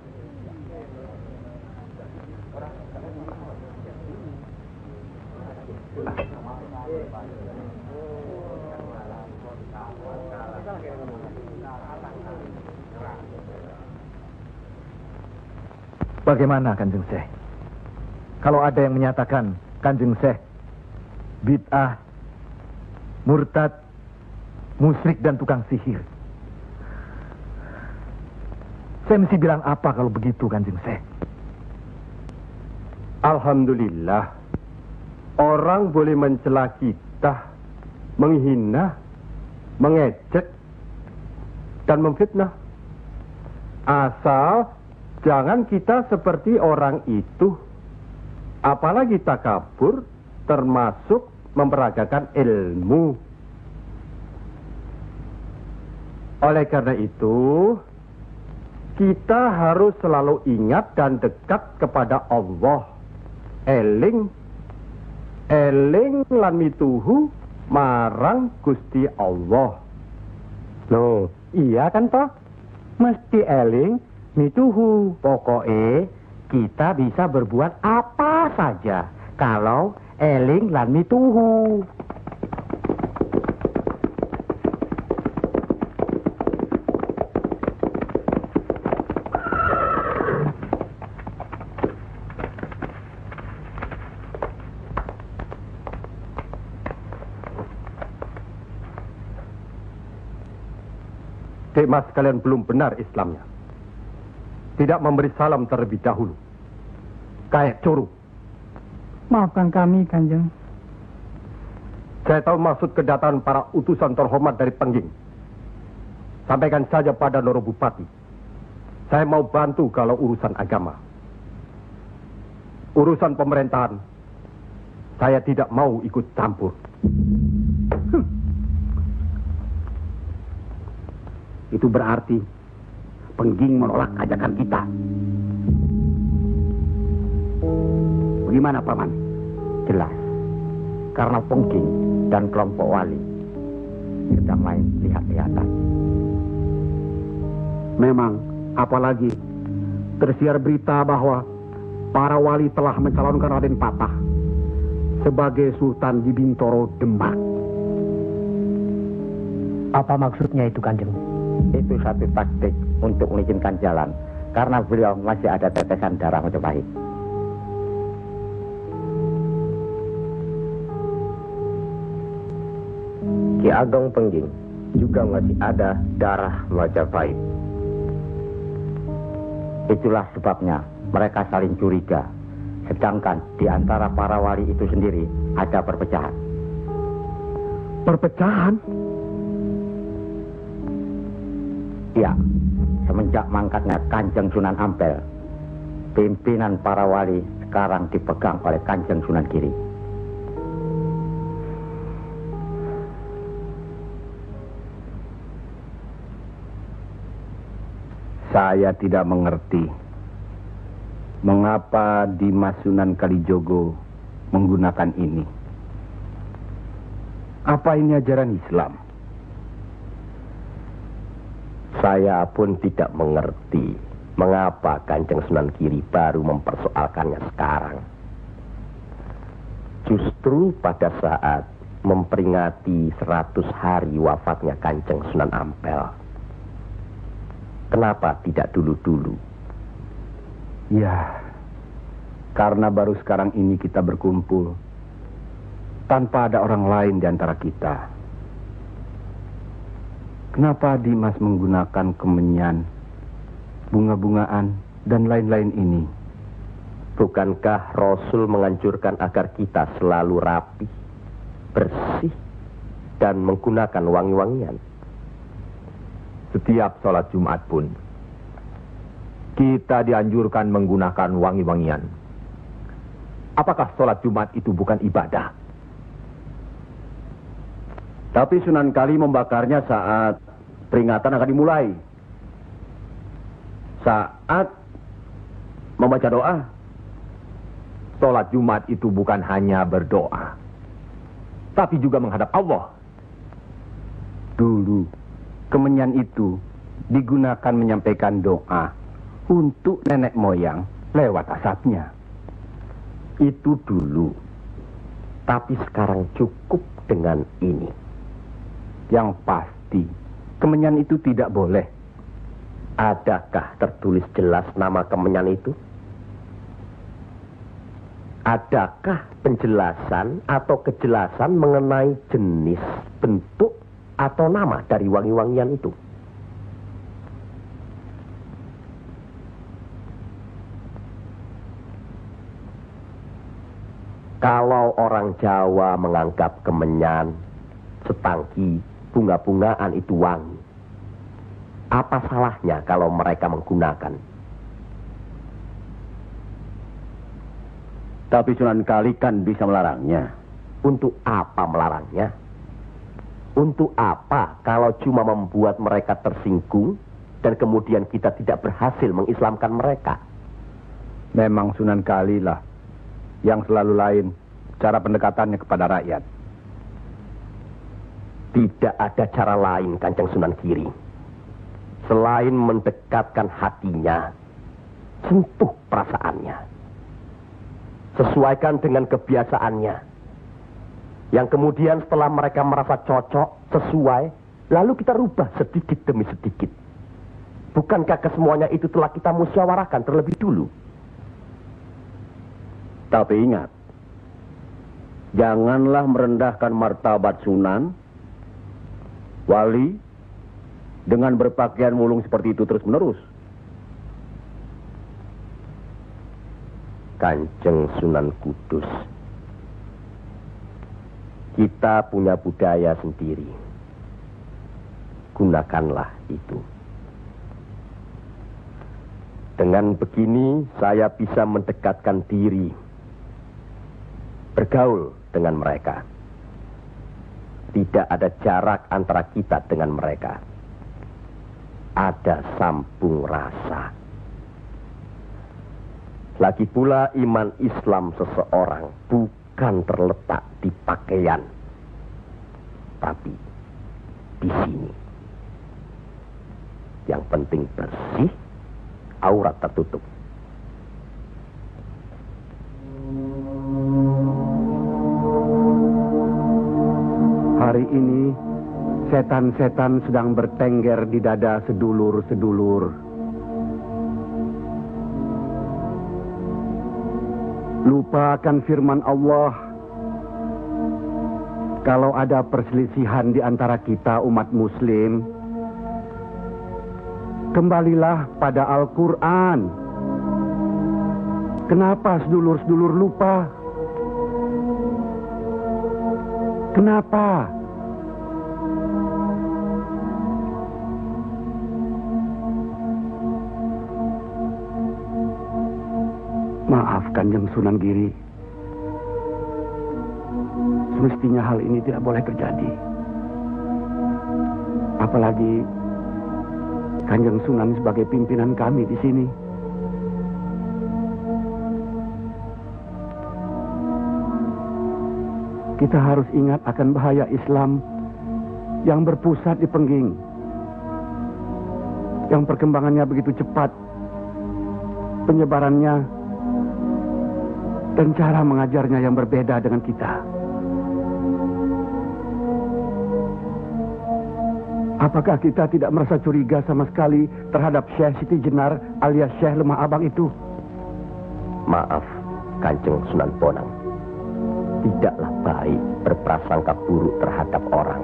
Bagaimana Kanjeng Syekh? Kalau ada yang menyatakan Kanjeng Syekh bid'ah, murtad, musyrik dan tukang sihir, saya mesti bilang apa kalau begitu Kanjeng Syekh? Alhamdulillah, orang boleh mencela kita, menghina, mengejek, dan memfitnah. Asal jangan kita seperti orang itu. Apalagi takabur, termasuk memperagakan ilmu. Oleh karena itu, kita harus selalu ingat dan dekat kepada Allah. Eling lan mituhu marang Gusti Allah. Loh, iya kan toh? Mesti eling mituhu. Pokoknya kita bisa berbuat apa saja kalau eling lan mituhu. Mas kalian belum benar Islamnya. Tidak memberi salam terlebih dahulu. Kayak curu. Maafkan kami, Kanjeng. Saya tahu maksud kedatangan para utusan terhormat dari Pengging. Sampaikan saja pada Loro Bupati. Saya mau bantu kalau urusan agama. Urusan pemerintahan, saya tidak mau ikut campur. Itu berarti Pengging menolak ajakan kita. Bagaimana, Paman? Jelas. Karena Pengging dan kelompok wali sedang main lihat-lihatan. Memang, apalagi tersiar berita bahwa para wali telah mencalonkan Raden Patah sebagai Sultan di Bintoro, Demak. Apa maksudnya itu, Kanjeng? Itu satu taktik untuk mengizinkan jalan, karena beliau masih ada tetesan darah Majapahit. Ki Ageng Pengging juga masih ada darah Majapahit. Itulah sebabnya mereka saling curiga, sedangkan di antara para wali itu sendiri ada perpecahan. Perpecahan? Ya, semenjak mangkatnya Kanjeng Sunan Ampel, pimpinan para wali sekarang dipegang oleh Kanjeng Sunan Giri. Saya tidak mengerti mengapa Dimas Sunan Kalijogo menggunakan ini. Apa ini ajaran Islam? Saya pun tidak mengerti mengapa Kanjeng Sunan Giri baru mempersoalkannya sekarang. Justru pada saat memperingati 100 hari wafatnya Kanjeng Sunan Ampel. Kenapa tidak dulu-dulu? Ya, karena baru sekarang ini kita berkumpul tanpa ada orang lain di antara kita. Kenapa Dimas menggunakan kemenyan, bunga-bungaan, dan lain-lain ini? Bukankah Rasul menganjurkan agar kita selalu rapi, bersih, dan menggunakan wangi-wangian? Setiap sholat Jumat pun, kita dianjurkan menggunakan wangi-wangian. Apakah sholat Jumat itu bukan ibadah? Tapi Sunan Kali membakarnya saat peringatan akan dimulai. Saat membaca doa. Sholat Jumat itu bukan hanya berdoa, tapi juga menghadap Allah. Dulu, kemenyan itu digunakan menyampaikan doa untuk nenek moyang lewat asapnya. Itu dulu. Tapi sekarang cukup dengan ini. Yang pasti, kemenyan itu tidak boleh. Adakah tertulis jelas nama kemenyan itu? Adakah penjelasan atau kejelasan mengenai jenis, bentuk, atau nama dari wangi-wangian itu? Kalau orang Jawa menganggap kemenyan, setangki, bunga-bungaan itu wangi, apa salahnya kalau mereka menggunakan? Tapi Sunan Kali kan bisa melarangnya. Untuk apa melarangnya? Untuk apa kalau cuma membuat mereka tersinggung dan kemudian kita tidak berhasil mengislamkan mereka? Memang Sunan Kali lah yang selalu lain cara pendekatannya kepada rakyat. Tidak ada cara lain, Kanjeng Sunan Giri, selain mendekatkan hatinya, sentuh perasaannya, sesuaikan dengan kebiasaannya, yang kemudian setelah mereka merasa cocok, sesuai, lalu kita rubah sedikit demi sedikit. Bukankah kesemuanya itu telah kita musyawarahkan terlebih dulu? Tapi ingat, janganlah merendahkan martabat Sunan, wali, dengan berpakaian mulung seperti itu terus-menerus. Kanjeng Sunan Kudus, kita punya budaya sendiri. Gunakanlah itu. Dengan begini saya bisa mendekatkan diri, bergaul dengan mereka. Tidak ada jarak antara kita dengan mereka. Ada sambung rasa. Lagi pula iman Islam seseorang bukan terletak di pakaian, tapi di sini. Yang penting bersih, aurat tertutup. Hari ini setan-setan sedang bertengger di dada sedulur-sedulur. Lupa akan firman Allah. Kalau ada perselisihan di antara kita umat muslim, kembalilah pada Al-Quran. Kenapa sedulur-sedulur lupa? Kenapa? Maaf Kanjeng Sunan Giri. Semestinya hal ini tidak boleh terjadi. Apalagi Kanjeng Sunan sebagai pimpinan kami di sini. Kita harus ingat akan bahaya Islam yang berpusat di Pengging, yang perkembangannya begitu cepat, penyebarannya dan cara mengajarnya yang berbeda dengan kita. Apakah kita tidak merasa curiga sama sekali terhadap Syekh Siti Jenar alias Syekh Lemah Abang itu? Maaf, Kanjeng Sunan Bonang. Tidaklah baik berprasangka buruk terhadap orang.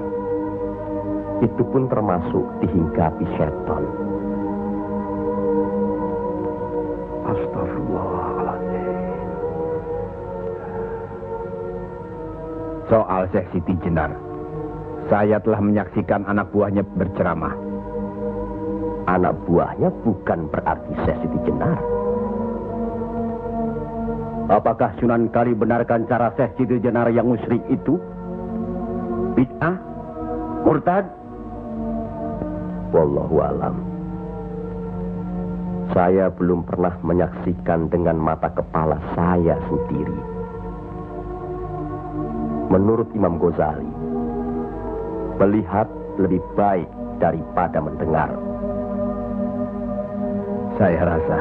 Itu pun termasuk dihinggapi setan. Astagfirullahaladzim. Soal Syekh Siti Jenar, saya telah menyaksikan anak buahnya berceramah. Anak buahnya bukan berarti Syekh Siti Jenar. Apakah Sunan Kali benarkan cara Syekh Siti Jenar yang musyrik itu? Bid'ah? Murtad. Wallahu alam. Saya belum pernah menyaksikan dengan mata kepala saya sendiri. Menurut Imam Ghazali, melihat lebih baik daripada mendengar. Saya rasa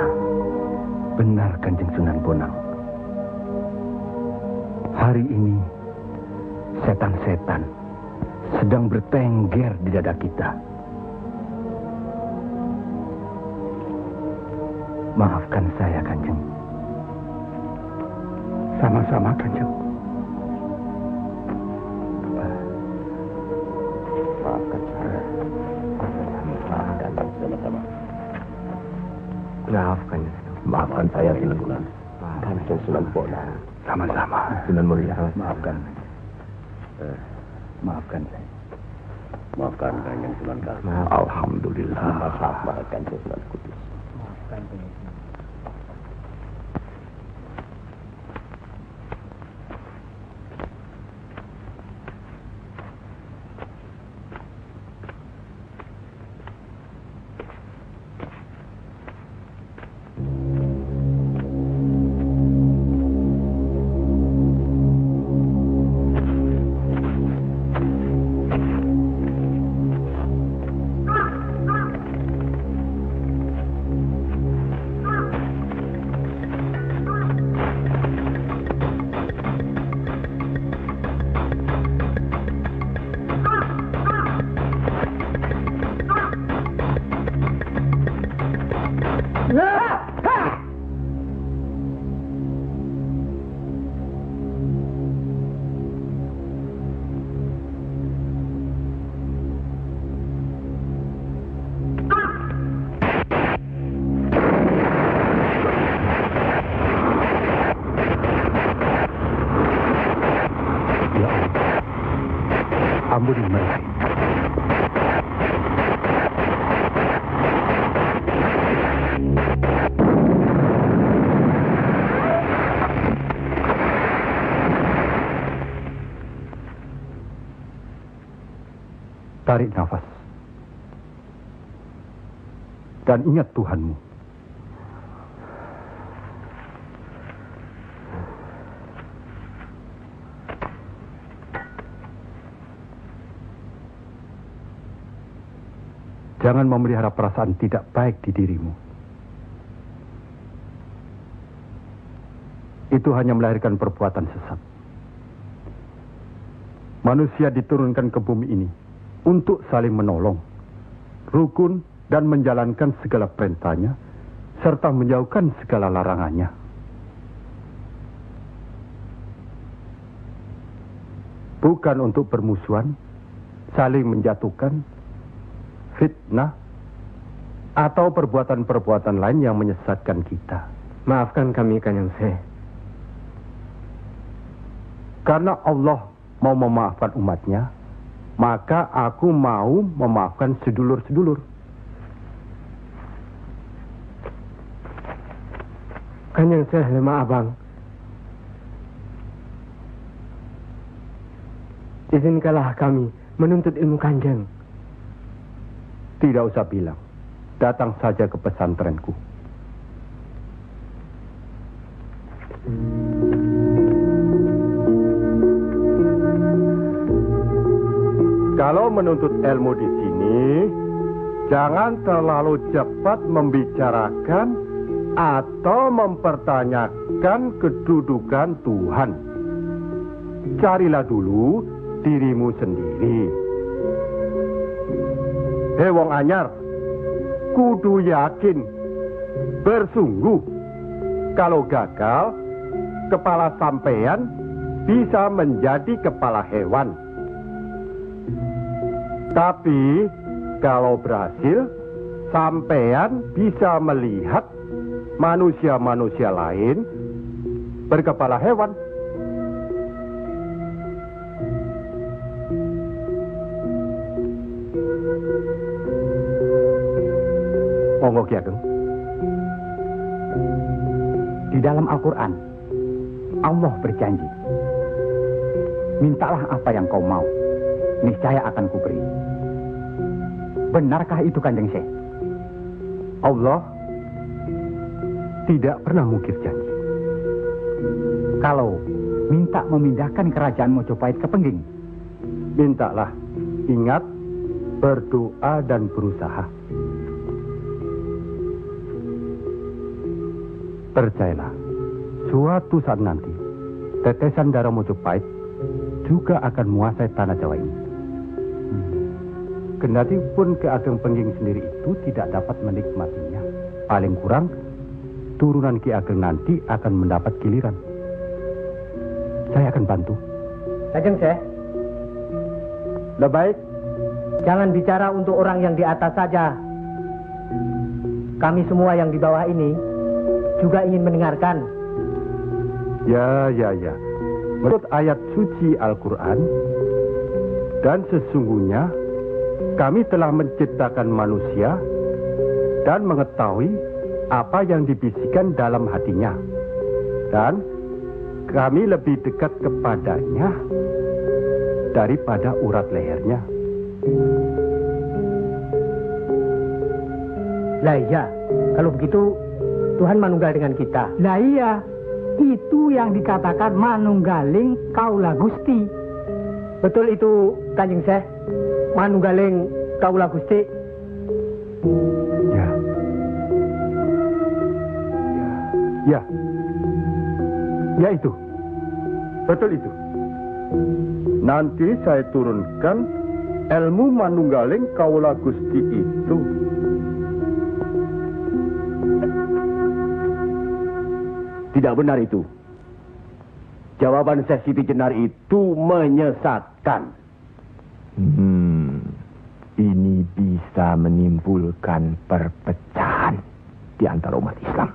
benar Kanjeng Sunan Bonang. Hari ini setan-setan sedang bertengger di dada kita. Maafkan saya, Kanjeng. Sama-sama, Kanjeng. Maafkan saya. Maafkan sama-sama. Maafkan saya, Sunan. Kanjeng Sunan Bonang. Sama-sama. Sunan Muria. Maafkan. Maafkan saya. Maafkan Kanjeng Sunan Kalijaga. Alhamdulillah. Maafkan Kanjeng Sunan Kudus. Maafkan Kanjeng. Ampuni mereka. Tarik nafas. Dan ingat Tuhanmu. Jangan memelihara perasaan tidak baik di dirimu. Itu hanya melahirkan perbuatan sesat. Manusia diturunkan ke bumi ini untuk saling menolong, rukun, dan menjalankan segala perintahnya, serta menjauhkan segala larangannya. Bukan untuk bermusuhan, saling menjatuhkan, fitnah, atau perbuatan-perbuatan lain yang menyesatkan kita. Maafkan kami, Kanjeng Syekh. Karena Allah mau memaafkan umatnya, maka aku mau memaafkan sedulur-sedulur. Kanjeng Syekh Lemah Abang, izinkanlah kami menuntut ilmu Kanjeng. Tidak usah bilang. Datang saja ke pesantrenku. Kalau menuntut ilmu di sini, jangan terlalu cepat membicarakan atau mempertanyakan kedudukan Tuhan. Carilah dulu dirimu sendiri. Hei wong anyar, kudu yakin, bersungguh. Kalau gagal, kepala sampean bisa menjadi kepala hewan. Tapi kalau berhasil, sampean bisa melihat manusia-manusia lain berkepala hewan. Monggo Ki Ageng. Di dalam Al-Quran, Allah berjanji, mintalah apa yang kau mau, niscaya akan kuberi. Benarkah itu Kanjeng Syekh? Allah tidak pernah mungkir janji. Kalau minta memindahkan kerajaan Mojopahit ke Pengging, mintalah. Ingat, berdoa dan berusaha. Percayalah, suatu saat nanti, tetesan darah Mojopahit juga akan menguasai tanah Jawa ini. Kendati pun Ki Ageng Pengging sendiri itu tidak dapat menikmatinya. Paling kurang, turunan Ki Ageng nanti akan mendapat giliran. Saya akan bantu. Kanjeng Syekh, lebih baik jangan bicara untuk orang yang di atas saja. Kami semua yang di bawah ini juga ingin mendengarkan. Ya. Menurut ayat suci Al-Quran, dan sesungguhnya kami telah menciptakan manusia dan mengetahui apa yang dibisikkan dalam hatinya. Dan kami lebih dekat kepadanya daripada urat lehernya. Lah iya, kalau begitu Tuhan manunggal dengan kita. Lah iya, itu yang dikatakan manunggaling kaula Gusti. Betul itu Kanjeng Syekh, manunggaling kaula Gusti. Ya itu. Betul itu. Nanti saya turunkan ilmu manunggaling kaula Gusti itu. Tidak benar itu. Jawaban Syekh Siti Jenar itu menyesatkan. Ini bisa menimbulkan perpecahan di antara umat Islam.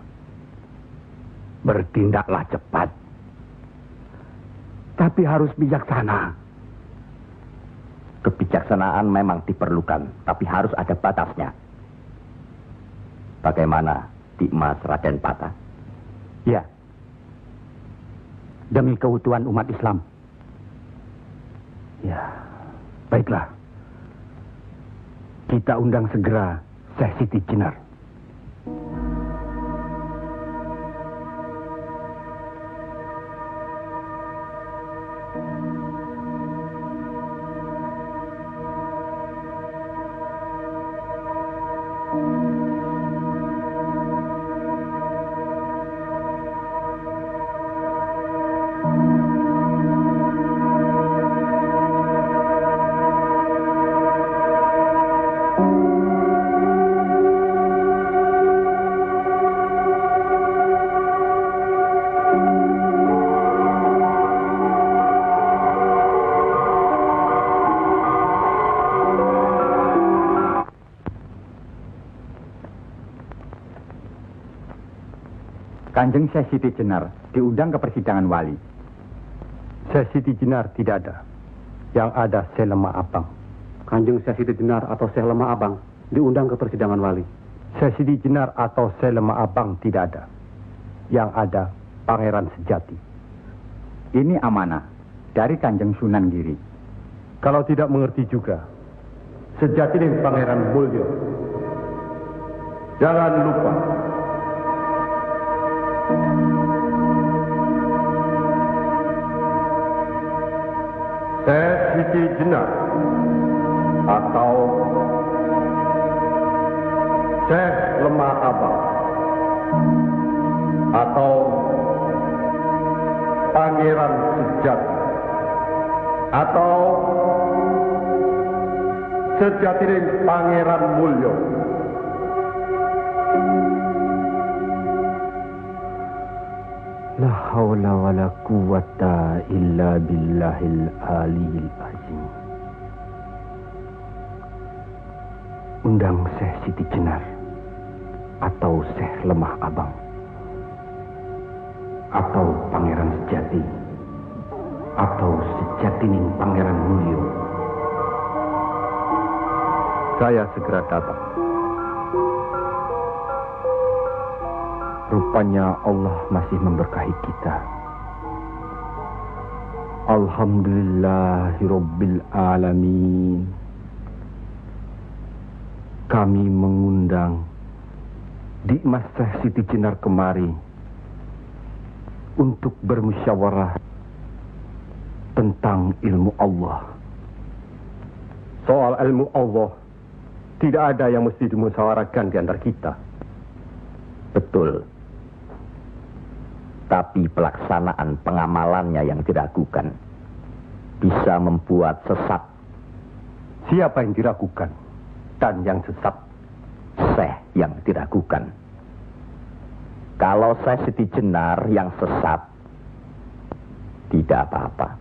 Bertindaklah cepat. Tapi harus bijaksana. Kebijaksanaan memang diperlukan, tapi harus ada batasnya. Bagaimana Dimas Raden Patah? Ya. Demi keutuhan umat Islam. Ya, baiklah. Kita undang segera Syekh Siti Jenar. Kanjeng Syekh Siti Jenar diundang ke persidangan wali. Syekh Siti Jenar tidak ada. Yang ada Syekh Lemah Abang. Kanjeng Syekh Siti Jenar atau Syekh Lemah Abang diundang ke persidangan wali. Syekh Siti Jenar atau Syekh Lemah Abang tidak ada. Yang ada Pangeran Sejati. Ini amanah dari Kanjeng Sunan Giri. Kalau tidak mengerti juga, Sejati dan Pangeran Mulyo. Jangan lupa. Syekh Siti Jenar atau Syekh Lemah Abang atau Pangeran Sejati atau Sejati dan Pangeran Mulyo. La haula wa la quwata illa billahil aliyil azim. Undang Syekh Siti Jenar atau Syekh Lemah Abang atau Pangeran Sejati atau Sejatining Pangeran Mulyo. Saya segera datang. Rupanya Allah masih memberkahi kita. Alhamdulillahirabbil alamin. Kami mengundang Dimas Syekh Siti Jenar kemari untuk bermusyawarah tentang ilmu Allah. Soal ilmu Allah, tidak ada yang mesti dimusyawarahkan di antara kita. Betul. Tapi pelaksanaan pengamalannya yang diragukan bisa membuat sesat. Siapa yang diragukan dan yang sesat? Syekh yang diragukan. Kalau Syekh Siti Jenar yang sesat, tidak apa-apa.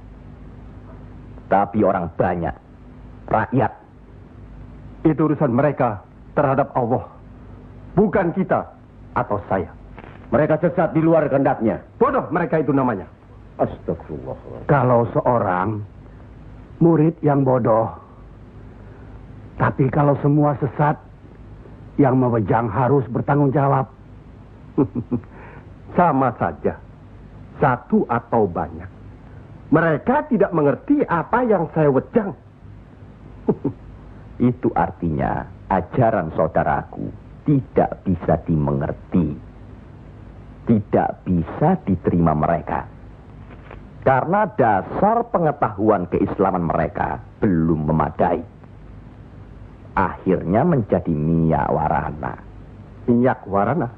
Tapi orang banyak, rakyat, itu urusan mereka terhadap Allah, bukan kita atau saya. Mereka sesat di luar kehendaknya. Bodoh mereka itu namanya. Astagfirullah. Kalau seorang murid yang bodoh, tapi kalau semua sesat, yang memegang harus bertanggung jawab. Sama saja, satu atau banyak. Mereka tidak mengerti apa yang saya wejang. Itu artinya ajaran saudaraku tidak bisa dimengerti, tidak bisa diterima mereka. Karena dasar pengetahuan keislaman mereka belum memadai. Akhirnya menjadi minyak warana. Minyak warana?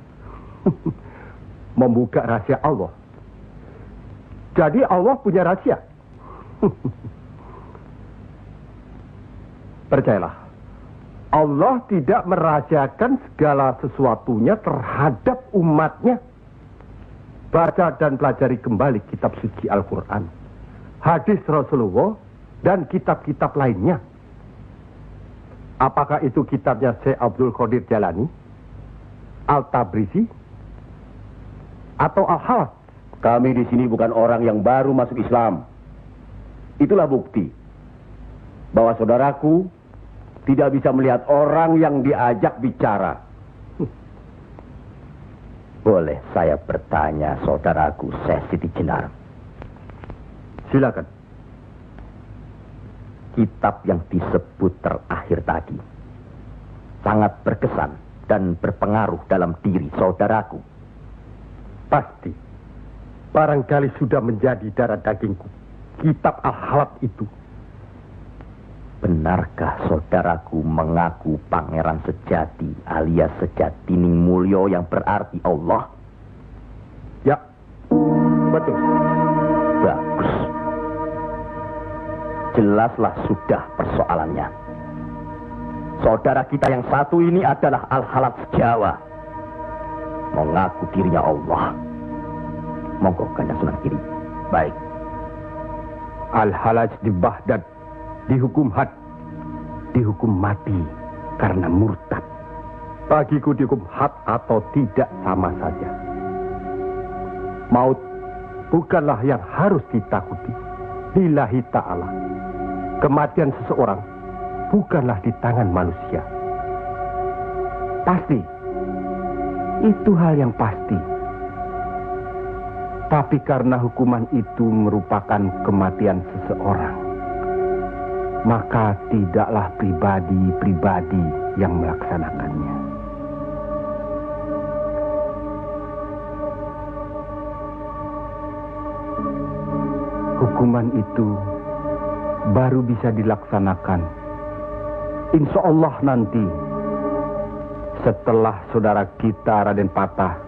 Membuka rahasia Allah. Jadi Allah punya rahasia. Percayalah, Allah tidak merahasiakan segala sesuatunya terhadap umatnya. Baca dan pelajari kembali kitab suci Al-Quran, hadis Rasulullah, dan kitab-kitab lainnya. Apakah itu kitabnya Syekh Abdul Qadir Jalani, Al-Tabrizi, atau Al-Halath? Kami di sini bukan orang yang baru masuk Islam. Itulah bukti bahwa saudaraku tidak bisa melihat orang yang diajak bicara. Boleh saya bertanya, saudaraku Syekh Siti Jenar? Silakan. Kitab yang disebut terakhir tadi sangat berkesan dan berpengaruh dalam diri saudaraku. Pasti. Barangkali sudah menjadi darah dagingku. Kitab Al-Halath itu. Benarkah saudaraku mengaku pangeran sejati alias Sejatining Mulyo yang berarti Allah? Ya, betul. Bagus. Jelaslah sudah persoalannya. Saudara kita yang satu ini adalah Al-Halath Jawa. Mengaku dirinya Allah. Monggo Kanjeng Sunan Giri. Baik. Al-Halath di Baghdad dihukum had, dihukum mati karena murtad. Bagiku dihukum had atau tidak sama saja. Maut bukanlah yang harus ditakuti. Lillahi ta'ala. Kematian seseorang bukanlah di tangan manusia. Pasti. Itu hal yang pasti. Tapi karena hukuman itu merupakan kematian seseorang, maka tidaklah pribadi-pribadi yang melaksanakannya. Hukuman itu baru bisa dilaksanakan, insya Allah nanti, setelah saudara kita Raden Patah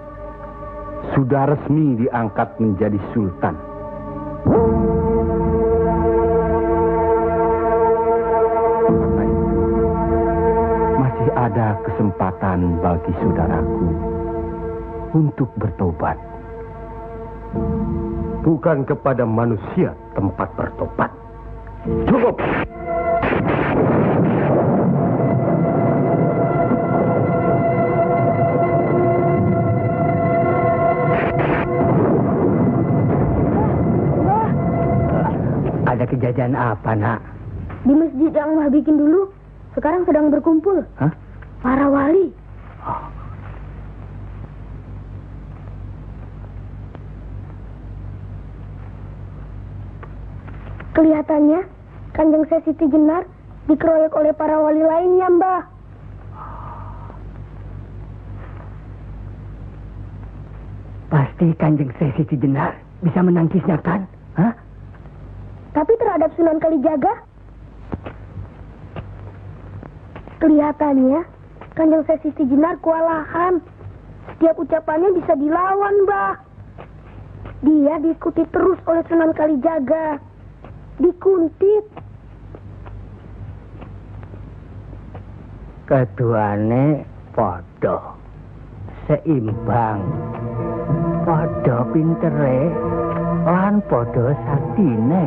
sudah resmi diangkat menjadi sultan. Karena itu, masih ada kesempatan bagi saudaraku untuk bertobat. Bukan kepada manusia tempat bertobat. Cukup! Ada kejadian apa, Nak? Di masjid yang Mbah bikin dulu, sekarang sedang berkumpul. Hah? Para wali. Kelihatannya Kanjeng Syekh Siti Jenar dikeroyok oleh para wali lainnya, Mbah. Pasti Kanjeng Syekh Siti Jenar bisa menangkisnya, kan? Hah? Tapi terhadap Sunan Kalijaga, kelihatannya Kanjeng Syekh Siti Jenar kewalahan. Setiap ucapannya bisa dilawan, Mbah. Dia diikuti terus oleh Sunan Kalijaga. Dikuntit. Keduane padha seimbang, padha pintere lan padha saktine.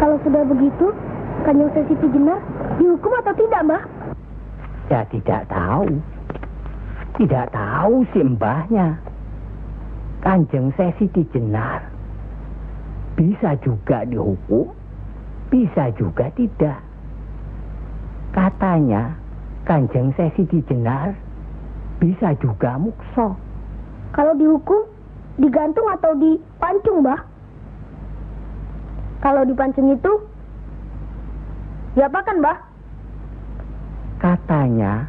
Kalau sudah begitu, Kanjeng Siti Jenar dihukum atau tidak, Mbah? Ya tidak tahu. Tidak tahu si mbahnya. Kanjeng Siti Jenar bisa juga dihukum, bisa juga tidak. Katanya Kanjeng Siti Jenar bisa juga mukso. Kalau dihukum, digantung atau dipancung, Mbah? Kalau dipancung itu, diapakan, Mbah? Katanya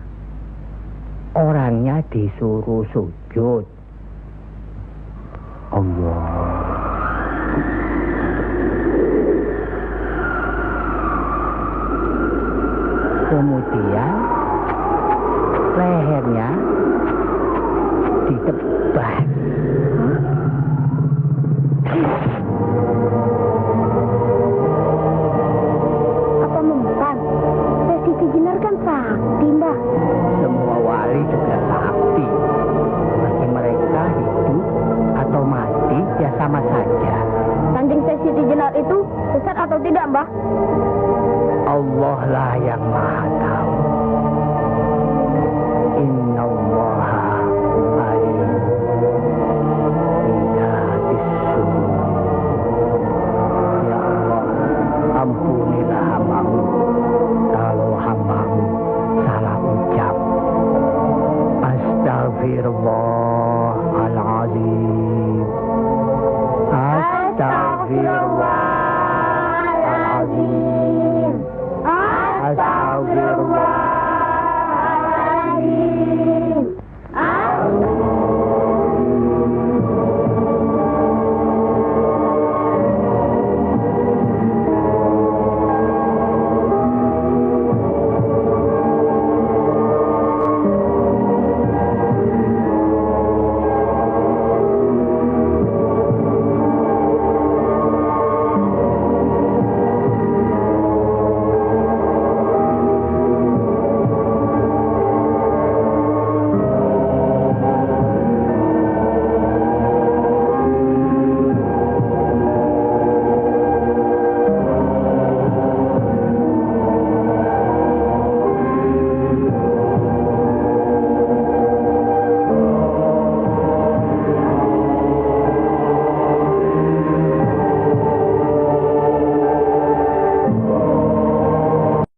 orangnya disuruh sujud. Allah. Kemudian lehernya ditebas. Apa mempan? Siti Jenar kan sakti, Mbah. Semua wali juga sakti. Bagi mereka hidup atau mati ya sama saja. Kanjeng Siti Jenar itu sesat atau tidak, Mbah? Allah lah yang maha tahu. Inna allaha alim bidatis sudur. Ya Allah, ampun